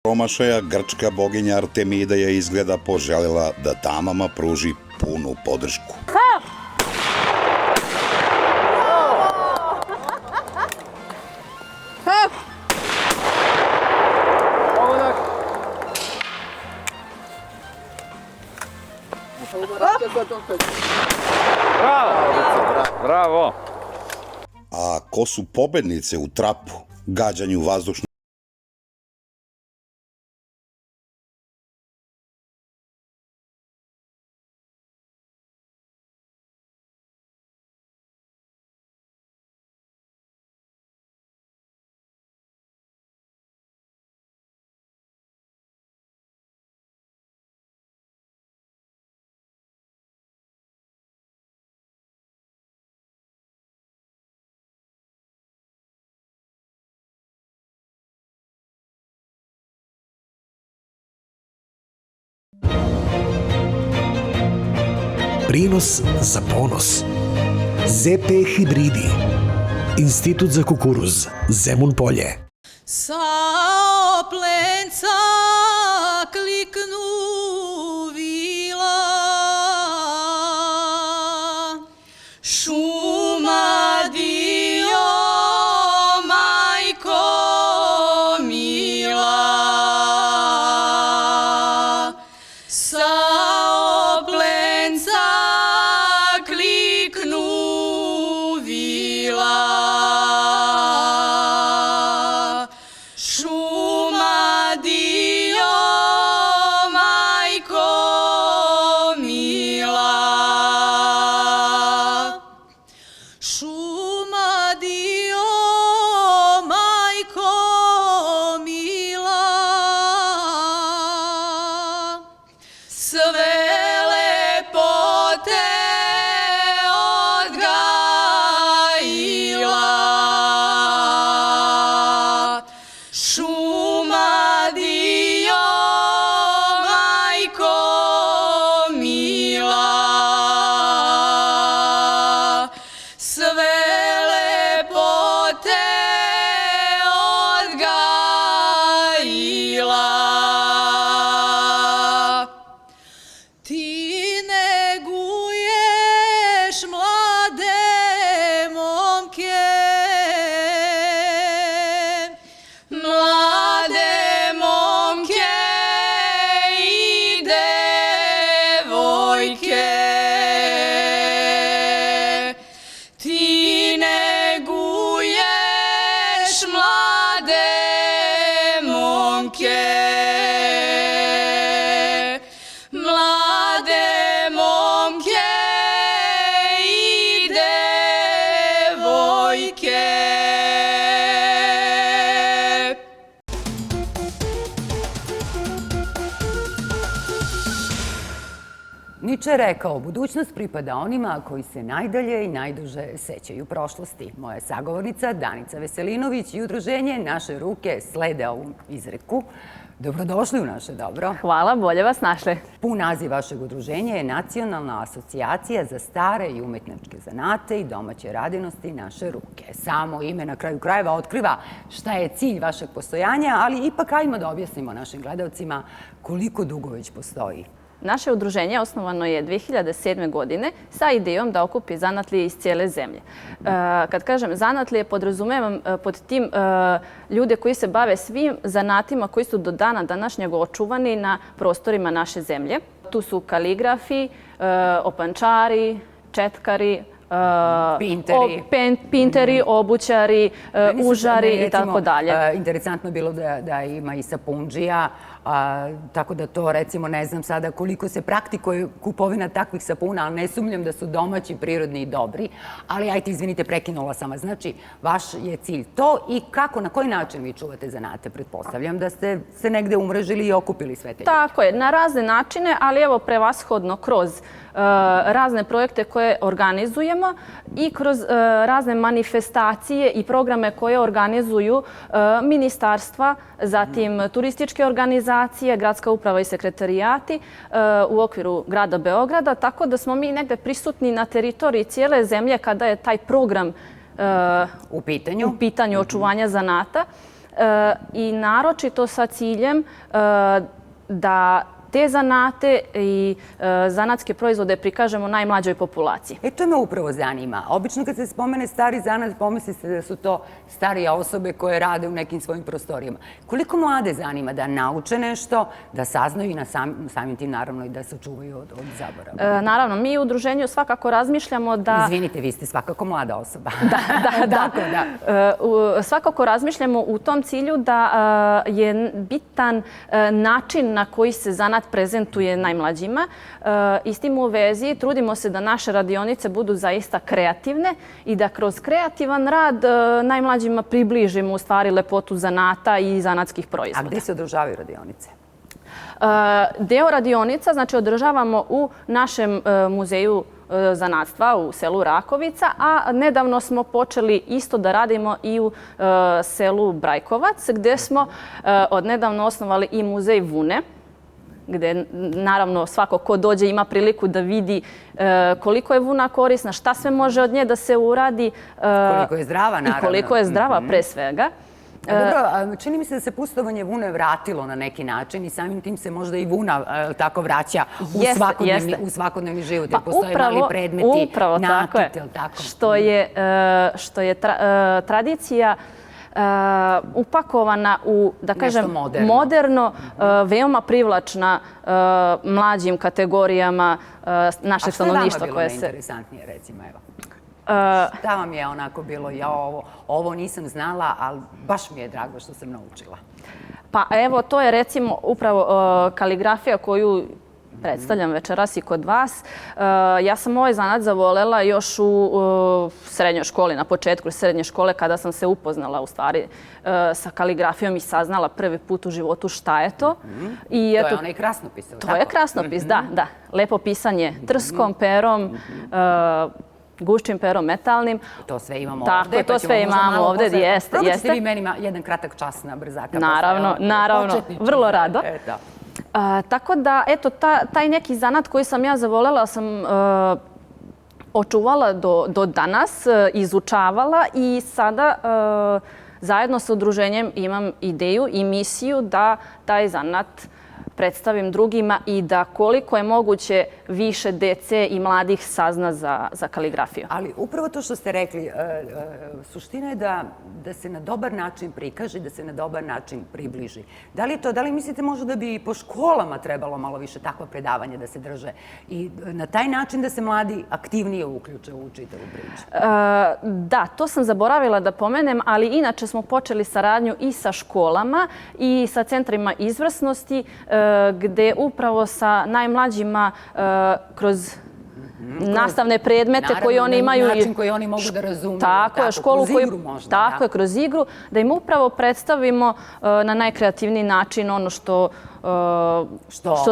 promašaja, grčka boginja Artemida je izgleda poželjela da damama pruži punu podršku. Bravo! A ko su pobednice u trapu, gađanju vazdušnog Prinos za ponos. ZP hibridi. Institut za kukuruz. Zemun Polje. Sa oplenca kliknu vila, šuma dio majko mila. Sa oplenca kliknu vila, šuma dio majko mila. Šuma dio majko mila, sve lepote odgajila. Šuma dio majko mila, sve lepote odgajila. Ti neguješ mlade momke, mlade momke i devojke. Ti neguješ mlade momke, mlade momke i devojke. Nietzsche je rekao, budućnost pripada onima koji se najdalje i najduže sećaju prošlosti. Moja sagovornica Danica Veselinović i udruženje Naše ruke slede ovu izreku. Dobrodošli u Naše dobro. Hvala, bolje vas našli. Pun naziv vašeg udruženja je Nacionalna asocijacija za stare i umetničke zanate i domaće radinosti Naše ruke. Samo ime na kraju krajeva otkriva šta je cilj vašeg postojanja, ali ipak ajmo da objasnimo našim gledalcima koliko dugo već postoji. Naše udruženje osnovano je 2007. godine sa idejom da okupi zanatlije iz cijele zemlje. Kad kažem zanatlije, podrazumevam pod tim ljude koji se bave svim zanatima koji su do dana današnjeg očuvani na prostorima naše zemlje. Tu su kaligrafi, opančari, četkari, pinteri, obućari, užari i tako dalje. Interesantno je bilo da ima i sapundžija, tako da to recimo ne znam sada koliko se praktikuje kupovina takvih sapuna, ali ne sumnjam da su domaći, prirodni i dobri. Ali ajte, izvinite, prekinula sam vas. Znači, vaš je cilj to i kako, na koji način vi čuvate zanate? Pretpostavljam da ste se negde umrežili i okupili sve te ljude. Tako je, na razne načine, ali evo prevashodno kroz razne projekte koje organizujemo i kroz razne manifestacije i programe koje organizuju ministarstva, zatim turističke organizacije, gradska uprava i sekretarijati u okviru grada Beograda, tako da smo mi negde prisutni na teritoriji cijele zemlje kada je taj program u pitanju očuvanja zanata. i naročito sa ciljem da te zanate i zanatske proizvode prikažemo najmlađoj populaciji. To me upravo zanima. Obično kad se spomene stari zanat, pomisli se da su to starije osobe koje rade u nekim svojim prostorijama. Koliko mlade zanima da nauče nešto, da saznaju i samim tim naravno i da se čuvaju od zaborava? Naravno, mi u udruženju svakako razmišljamo da... Izvinite, vi ste svakako mlada osoba. Da. Svakako razmišljamo u tom cilju da je bitan način na koji se zanat prezentuje najmlađima i s tim u vezi trudimo se da naše radionice budu zaista kreativne i da kroz kreativan rad najmlađima približimo u stvari lepotu zanata i zanatskih proizvoda. A gde se održavaju radionice? Deo radionica održavamo u našem muzeju zanatstva u selu Rakovica, a nedavno smo počeli isto da radimo i u selu Brajkovac, gde smo odnedavno osnovali i muzej vune, gde naravno svako ko dođe ima priliku da vidi koliko je vuna korisna, šta sve može od nje da se uradi. Koliko je zdrava, naravno. I koliko je zdrava pre svega. Dobro, čini mi se da se pustovanje vune vratilo na neki način i samim tim se možda i vuna tako vraća u svakodnevni život. Jer postoje mali predmeti, nakit, ili tako? Što je tradicija upakovana u, da kažem, moderno, veoma privlačna mlađim kategorijama našeg stanovništva. A što je vama bilo najinteresantnije, recimo, evo? Šta vam je onako bilo, ja ovo nisam znala, ali baš mi je drago što sam naučila? Pa evo, to je recimo upravo kaligrafija koju predstavljam večeras i kod vas. Ja sam ovaj zanat zavolela još u srednjoj školi, na početku srednje škole, kada sam se upoznala u stvari sa kaligrafijom i saznala prvi put u životu šta je to. To je onaj krasnopis. To je krasnopis, da. Lepo pisanje trskom, perom, gušćim perom metalnim. To sve imamo ovde. Tako je, to sve imamo ovde, jeste. Probajte ćete vi meni jedan kratak čas na brzaka. Naravno, vrlo rado. Tako da, eto, taj neki zanat koji sam ja zavolela sam očuvala do danas, izučavala i sada zajedno sa udruženjem imam ideju i misiju da taj zanat predstavim drugima i da koliko je moguće više dece i mladih sazna za kaligrafiju. Ali upravo to što ste rekli, suština je da se na dobar način prikaže, da se na dobar način približi. Da li mislite možda da bi po školama trebalo malo više takva predavanja da se drže i na taj način da se mladi aktivnije uključe u čitavu priču? Da, to sam zaboravila da pomenem, ali inače smo počeli saradnju i sa školama i sa centrima izvrsnosti, gde upravo sa najmlađima kroz nastavne predmete koje oni imaju. Naravno, način koji oni mogu da razumiju. Tako je, školu koju... Tako je, kroz igru. Da im upravo predstavimo na najkreativniji način ono što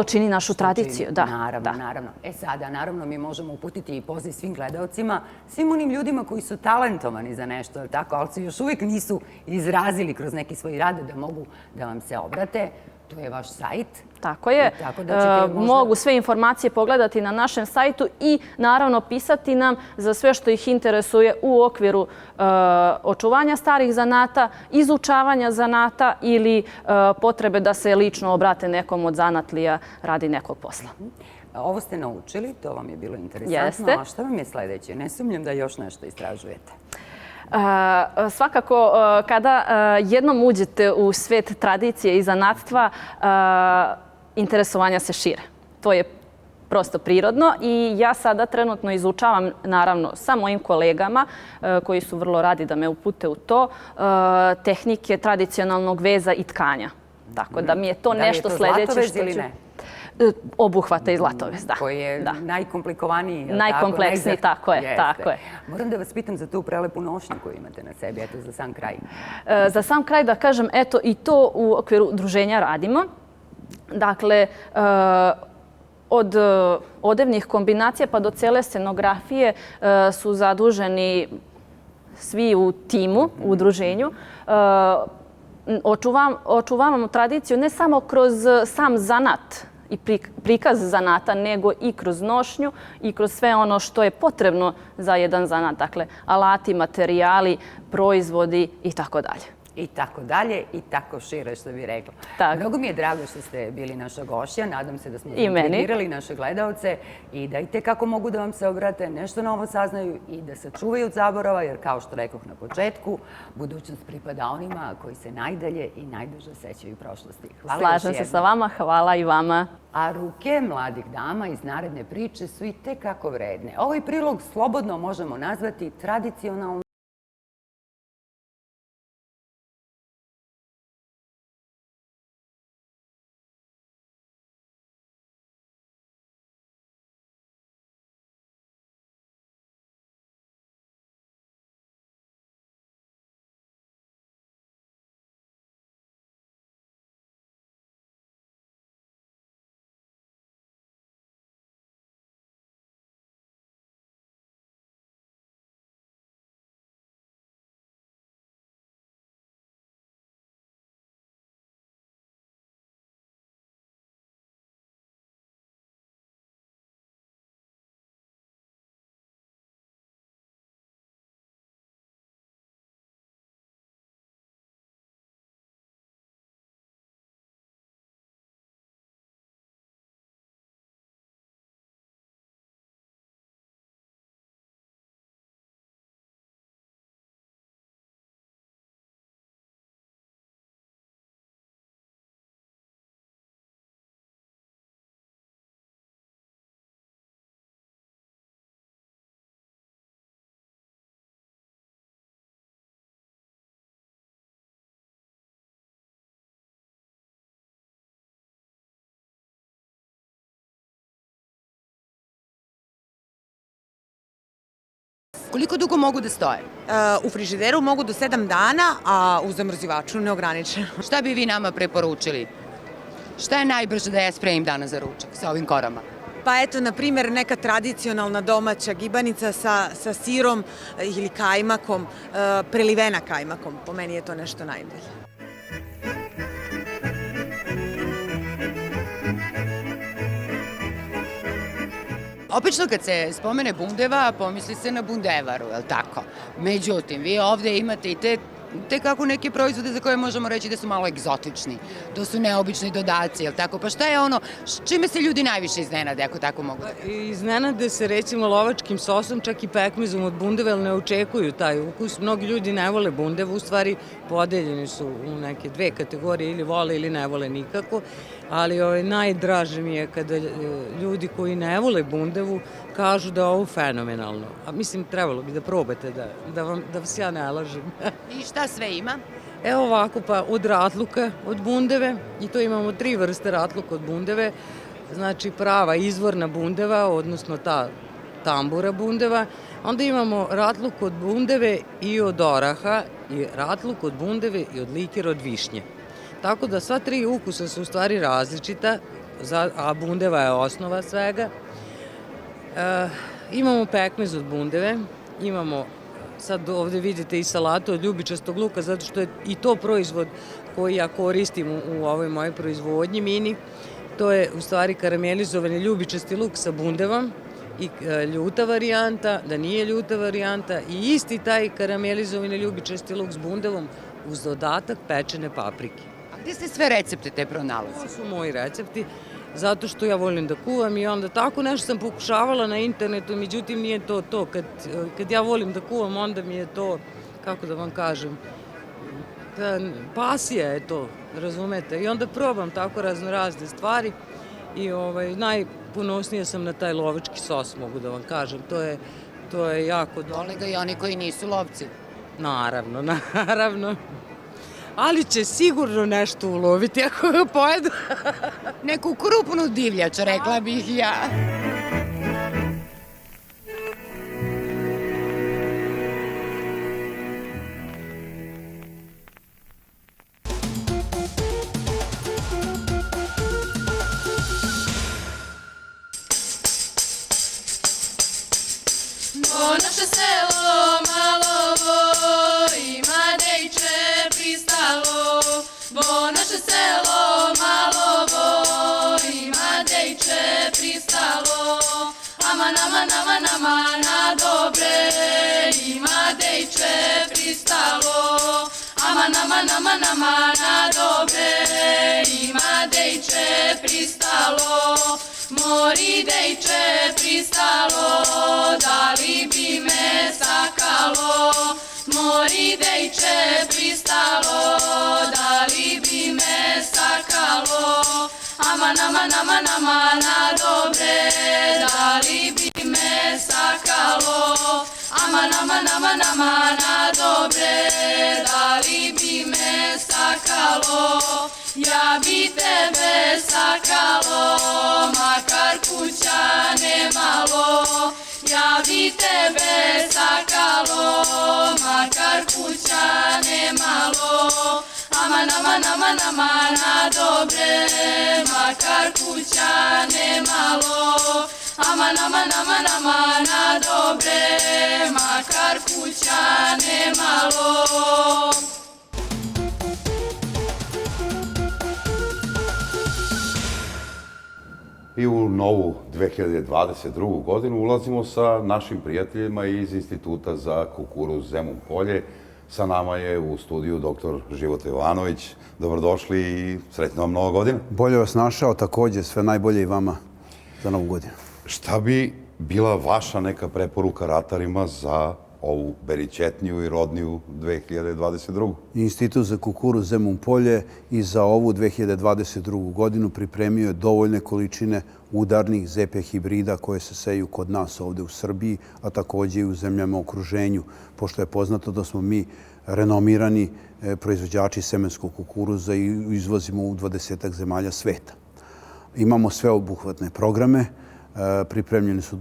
čini našu tradiciju. Naravno. Sada, naravno, mi možemo uputiti i poziv svim gledalcima, svim onim ljudima koji su talentovani za nešto, ali se još uvijek nisu izrazili kroz neki svoj rad da mogu da vam se obrate. To je vaš sajt. Tako je. Mogu sve informacije pogledati na našem sajtu i naravno pisati nam za sve što ih interesuje u okviru očuvanja starih zanata, izučavanja zanata ili potrebe da se lično obrate nekom od zanatlija radi nekog posla. Ovo ste naučili, to vam je bilo interesantno. Jeste. A šta vam je sledeće? Ne sumnjam da još nešto istražujete. Svakako, kada jednom uđete u svet tradicije i zanatstva, interesovanja se šire. To je prosto prirodno i ja sada trenutno izučavam, naravno, sa mojim kolegama koji su vrlo radi da me upute u to, tehnike tradicionalnog veza i tkanja. Tako da mi je to nešto sledeće što ću... Da li je to zlatovez ili ne? Obuhvata i zlatovez, da. Koji je najkomplikovaniji. Najkompleksniji, tako je. Moram da vas pitam za tu prelepu nošnju koju imate na sebi, eto, za sam kraj. Za sam kraj da kažem, eto, i to u okviru udruženja radimo. Dakle, od odevnih kombinacija pa do cele scenografije su zaduženi svi u timu, u udruženju. Očuvamo tradiciju ne samo kroz sam zanat i prikaz zanata, nego i kroz nošnju i kroz sve ono što je potrebno za jedan zanat. Dakle, alati, materijali, proizvodi i tako dalje. i tako dalje i tako šire, što bi rekla. Mnogo mi je drago što ste bili naša gošća. Nadam se da smo integrirali naše gledaoce i da i tekako mogu da vam se obrate, nešto novo saznaju i da se čuvaju od zaborava, jer kao što rekoh na početku, budućnost pripada onima koji se najdalje i najduže sećaju prošlosti. Hvala još jednom. Slažem se sa vama, hvala i vama. A ruke mladih dama iz naredne priče su i tekako vredne. Ovaj prilog slobodno možemo nazvati tradicionalno Koliko dugo mogu da stoje? U frižideru mogu do 7 dana, a u zamrzivaču neograničeno. Šta bi vi nama preporučili? Šta je najbrže da ja spremim danas za ručak sa ovim korama? Pa eto, na primjer, neka tradicionalna domaća gibanica sa sirom ili kajmakom, prelivena kajmakom. Po meni je to nešto najbolje. Obično kad se spomene bundeva, pomisli se na bundevaru, je li tako? Međutim, vi ovde imate i te kako neke proizvode za koje možemo reći da su malo egzotični. To su neobični dodaci, je li tako? Pa šta je ono, čime se ljudi najviše iznenade, ako tako mogu da kažem? Iznenade se recimo lovačkim sosom, čak i pekmezom od bundeve, ali ne očekuju taj ukus. Mnogi ljudi ne vole bundevu, u stvari podeljeni su u neke dve kategorije, ili vole ili ne vole nikako. Ali najdraže mi je kada ljudi koji ne vole bundevu kažu da je ovo fenomenalno. A mislim, trebalo bi da probate, da vas ja ne lažem. I šta sve ima? Evo ovako, pa od ratluka od bundeve, i to imamo 3 vrste ratluka od bundeve, znači prava izvorna bundeva, odnosno ta tambura bundeva, onda imamo ratluk od bundeve i od oraha, i ratluk od bundeve i od likera od višnje. Tako da sva 3 ukusa su u stvari različita, a bundeva je osnova svega. Imamo pekmez od bundeve, imamo, sad ovde vidite i salatu od ljubičastog luka, zato što je i to proizvod koji ja koristim u ovoj mojoj proizvodnji mini. To je u stvari karamelizovani ljubičasti luk sa bundevom i ljuta varijanta, da nije ljuta varijanta, i isti taj karamelizovani ljubičasti luk s bundevom uz dodatak pečene paprike. Gde ste sve recepte te pronalazili? To su moji recepti, zato što ja volim da kuvam i onda tako nešto sam pokušavala na internetu, međutim nije to to. Kad ja volim da kuvam, onda mi je to, kako da vam kažem, pasija je to, razumete? I onda probam tako razne stvari i najponosnija sam na taj lovački sos, mogu da vam kažem. To je jako dobro. Vole ga i oni koji nisu lovci? Naravno. Ali će sigurno nešto uloviti ako ga pojedu. Neku krupnu divljač, rekla bih ja. O naše selo Malovo ima dejče pristalo, bo naše selo Malovo ima dejče pristalo, aman, aman, aman, aman, na dobre ima dejče pristalo, aman, nama na dobre, ima dejče pristalo, mori dejče pristalo, da li bi me sakalo, mori dejče pristalo, da li bi me sakalo, nama na dobre, da li bi me sakalo, nama na dobre, da li bi me sakalo, ja bi tebe sakalo, makar kuća nemalo, ja bi tebe sakalo, makar kuća nemalo, nama na dobre, makar kuća nemalo, nama na dobre, makar kuća nemalo. I u novu 2022. godinu ulazimo sa našim prijateljima iz Instituta za kukuruz Zemun Polje. Sa nama je u studiju dr. Života Jovanović. Dobrodošli i sretna vam Nova godina. Bolje vas našao, također sve najbolje i vama za Novu godinu. Šta bi bila vaša neka preporuka ratarima za ovu beričetniju i rodniju 2022. Institut za kukuruz Zemun Polje i za ovu 2022. godinu pripremio je dovoljne količine udarnih ZP hibrida koje se seju kod nas ovde u Srbiji, a također i u zemljama u okruženju, pošto je poznato da smo mi renomirani proizvođači semenskog kukuruza i izvozimo u 20 zemalja sveta. Imamo sveobuhvatne programe, pripremljene su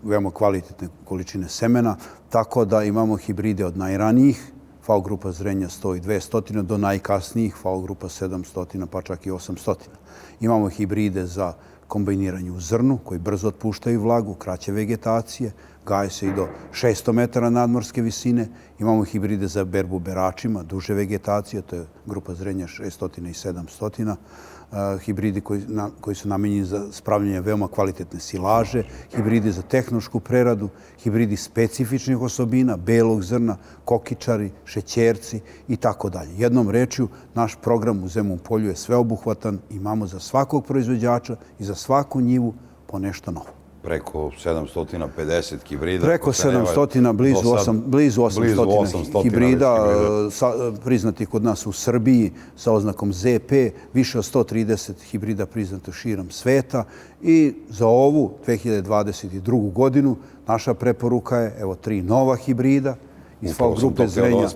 veoma kvalitetne količine semena, tako da imamo hibride od najranijih, FAO grupa zrenja 100 i 200, do najkasnijih, FAO grupa 700, pa čak i 800. Imamo hibride za kombiniranje u zrnu, koji brzo otpuštaju vlagu, kraće vegetacije, gaje se i do 600 metara nadmorske visine. Imamo hibride za berbu beračima, duže vegetacije, to je grupa zrenja 600 i 700. Hibridi koji su namenjeni za spravljanje veoma kvalitetne silaže, hibridi za tehnološku preradu, hibridi specifičnih osobina, belog zrna, kokičari, šećerci i tako dalje. Jednom rečju, naš program u Zemun Polju je sveobuhvatan. Imamo za svakog proizvođača i za svaku njivu po nešto novo. Preko 750 hibrida. Preko 700, blizu 800 hibrida priznati kod nas u Srbiji sa oznakom ZP, više od 130 hibrida priznato širom sveta. I za ovu 2022. godinu naša preporuka je evo 3 nova hibrida iz FAO grupe zrenja.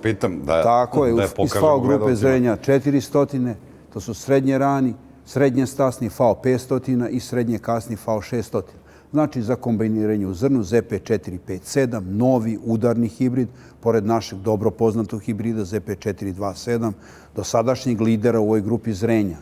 Tako je, iz FAO grupe zrenja 400, to su srednje rani, srednje stasni FAO 500 i srednje kasni FAO 600. Znači za kombiniranje u zrnu ZP457, novi udarni hibrid, pored našeg dobro poznatog hibrida ZP427, dosadašnjeg lidera u ovoj grupi zrenja.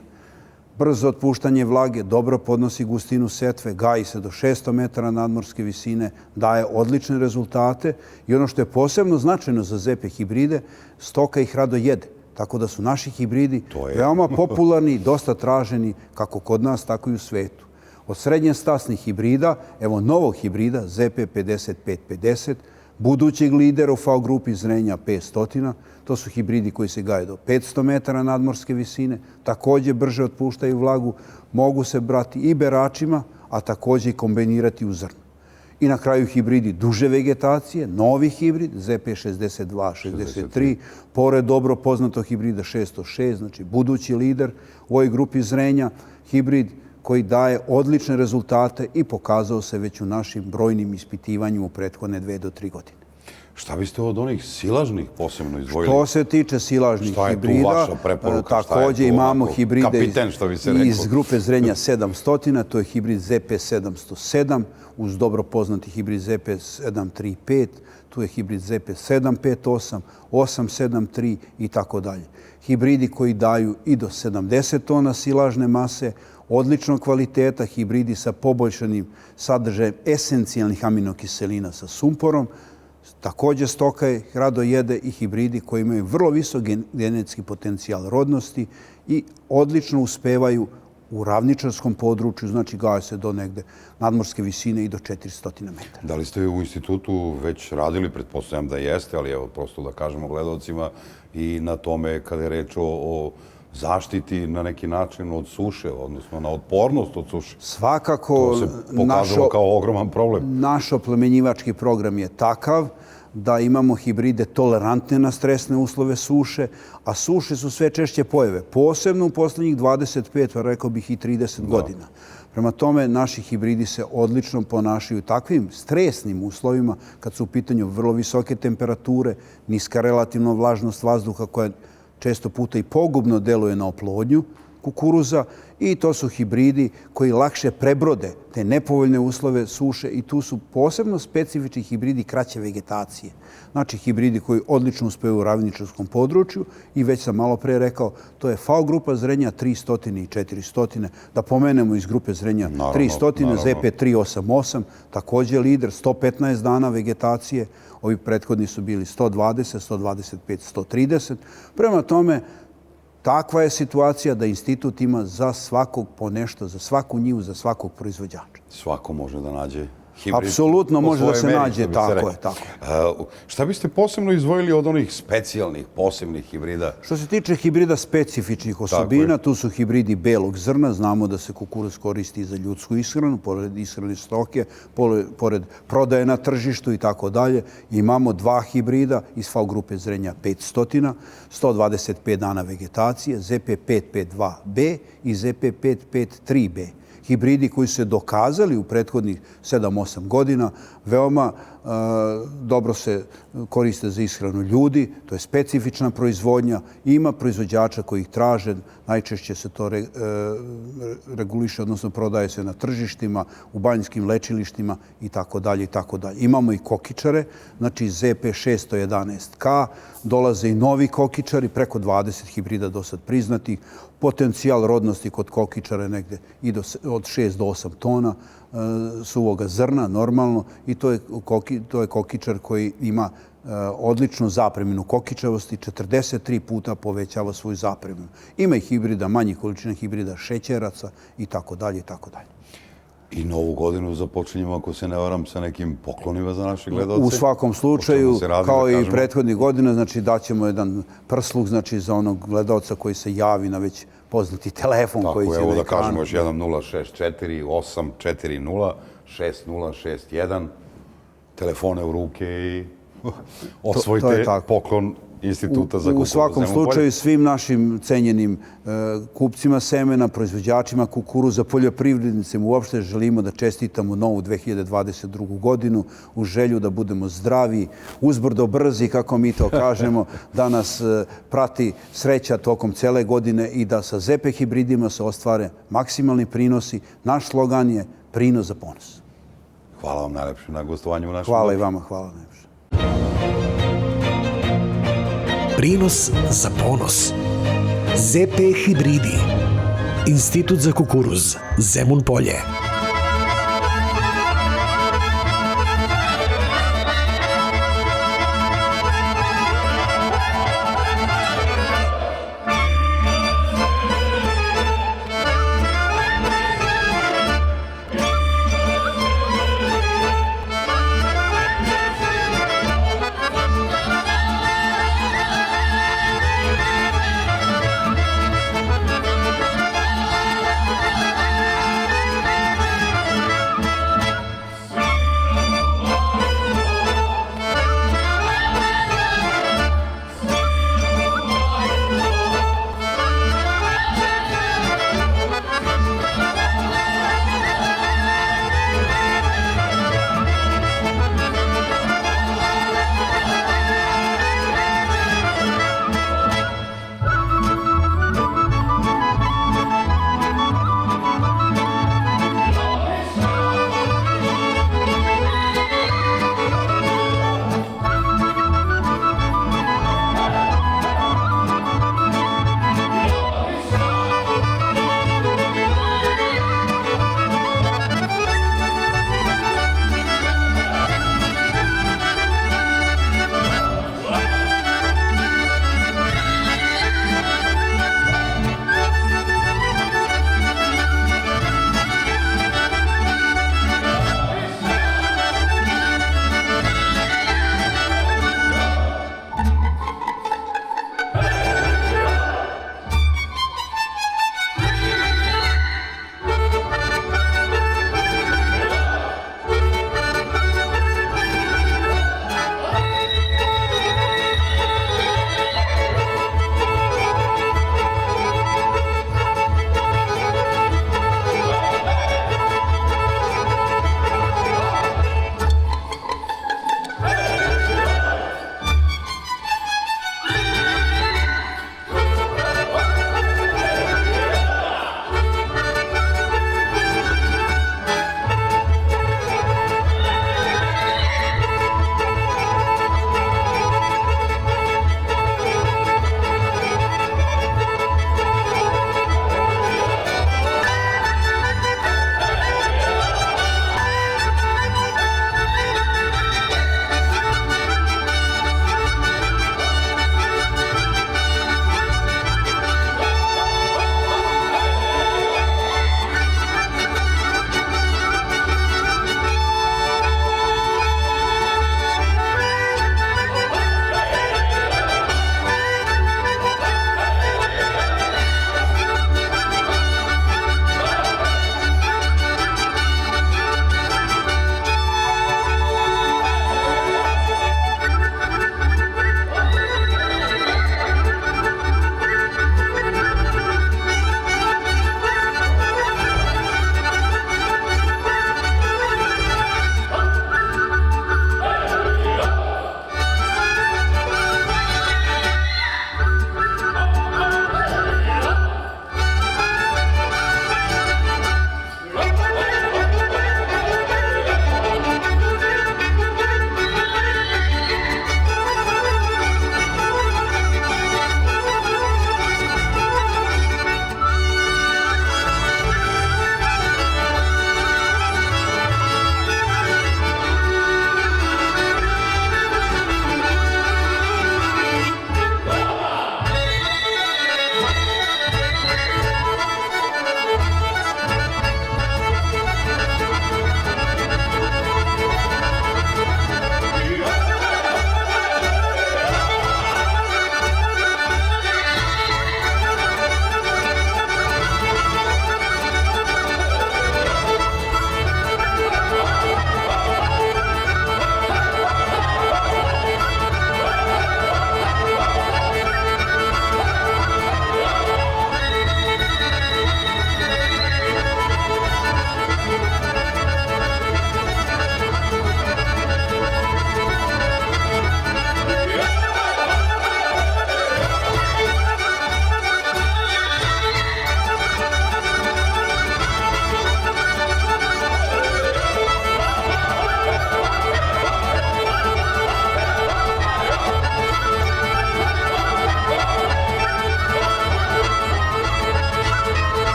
Brzo otpuštanje vlage, dobro podnosi gustinu setve, gaji se do 600 metara nadmorske visine, daje odlične rezultate i ono što je posebno značajno za ZP hibride, stoka ih rado jede. Tako da su naši hibridi veoma popularni i dosta traženi kako kod nas, tako i u svetu. Od srednje stasnih hibrida, evo novog hibrida ZP5550, budućeg lidera u FAO grupi zrenja 500, to su hibridi koji se gaje do 500 metara nadmorske visine, također brže otpuštaju vlagu, mogu se brati i beračima, a također i kombinirati u zrnu. I na kraju hibridi duže vegetacije, novi hibrid ZP6263, pored dobro poznatog hibrida 606, znači budući lider u ovoj grupi zrenja, hibrid koji daje odlične rezultate i pokazao se već u našim brojnim ispitivanjima u prethodne 2 do 3 godine. Šta biste od onih silažnih posebno izdvojili? Što se tiče silažnih hibrida, također imamo hibride iz grupe zrenja 700, to je hibrid ZP707, uz dobro poznati hibrid ZP735, tu je hibrid ZP758, 873 i tako dalje. Hibridi koji daju i do 70 tona silažne mase, odličnog kvaliteta, hibridi sa poboljšanim sadržajem esencijalnih aminokiselina sa sumporom. Također stoka je rado jede i hibridi koji imaju vrlo visok genetski potencijal rodnosti i odlično uspevaju u ravničarskom području, znači gaje se do negde nadmorske visine i do 400 metara. Da li ste u institutu već radili, pretpostavljam da jeste, ali evo prosto da kažemo gledalcima i na tome kada je reč o zaštiti na neki način od suše, odnosno na otpornost od suše. Svakako, to se pokazalo kao ogroman problem. Naš oplemenjivački program je takav da imamo hibride tolerantne na stresne uslove suše, a suše su sve češće pojave, posebno u poslednjih 25, pa rekao bih i 30 godina. Prema tome, naši hibridi se odlično ponašaju u takvim stresnim uslovima, kad su u pitanju vrlo visoke temperature, niska relativna vlažnost vazduha koja često puta i pogubno deluje na oplodnju kukuruza, i to su hibridi koji lakše prebrode te nepovoljne uslove suše, i tu su posebno specifični hibridi kraće vegetacije. Znači hibridi koji odlično uspeju u ravničarskom području, i već sam malo pre rekao, to je FAO grupa zrenja 300 i 400. Da pomenemo iz grupe zrenja 300, ZP 388, takođe lider, 115 dana vegetacije. Ovi prethodni su bili 120, 125, 130. Prema tome, takva je situacija da institut ima za svakog po nešto, za svaku njivu, za svakog proizvođača. Svako može da nađe hibrid. Apsolutno može da se nađe, tako je. Šta biste posebno izdvojili od onih specijalnih, posebnih hibrida? Što se tiče hibrida specifičnih osobina, tu su hibridi belog zrna. Znamo da se kukuruz koristi za ljudsku ishranu, pored ishrane stoke, pored prodaje na tržištu i tako dalje. Imamo dva hibrida iz FAO grupe zrenja 500, 125 dana vegetacije, ZP552B i ZP553B. Hibridi koji su se dokazali u prethodnih 7-8 godina, veoma dobro se koriste za ishranu ljudi, to je specifična proizvodnja, ima proizvođača koji ih traže, najčešće se to reguliše, odnosno prodaje se na tržištima, u banjskim lečilištima i tako dalje i tako dalje. Imamo i kokičare, znači ZP611K, dolaze i novi kokičari, preko 20 hibrida do sad priznatih, potencijal rodnosti kod kokičara je negde i od 6 do 8 tona suvoga zrna, normalno, i to je kokičar koji ima odličnu zapreminu kokičavosti, 43 puta povećava svoju zapreminu. Ima i hibrida, manjih količina hibrida šećeraca i tako dalje i tako dalje. I novu godinu započinjemo, ako se ne varam, sa nekim poklonima za naše gledalce. U svakom slučaju, kao i prethodnih godina, znači daćemo jedan prsluk, znači za onog gledalca koji se javi na već poznati telefon koji će na ekranu. Tako, evo da kažemo još 1064 840 6061, telefone u ruke i osvojite poklon Instituta za kukuruz U svakom slučaju, svim našim cenjenim kupcima semena, proizvođačima kukuruza, poljoprivrednicima uopšte želimo da čestitamo novu 2022. godinu u želju da budemo zdravi, uzbrdo brzi, kako mi to kažemo, da nas prati sreća tokom cele godine i da sa ZP hibridima se ostvare maksimalni prinosi. Naš slogan je prinos za ponos. Hvala vam najlepše na gostovanju u našem. Hvala i vama, hvala najlepše. Prinos za ponos. ZP hibridi. Institut za kukuruz. Zemun Polje.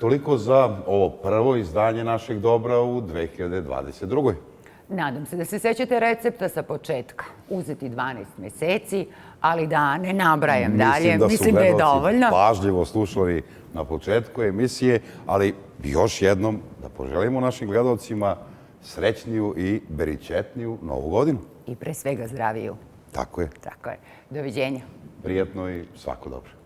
toliko za ovo prvo izdanje našeg dobra u 2022. Nadam se da se sećate recepta sa početka. Uzeti 12 meseci, ali da ne nabrajam dalje. Mislim da je dovoljno. Pažljivo slušali na početku emisije, ali još jednom da poželimo našim gledalcima srećniju i beričetniju Novu godinu. I pre svega zdraviju. Tako je. Tako je. Doviđenja. Prijetno i svako dobro.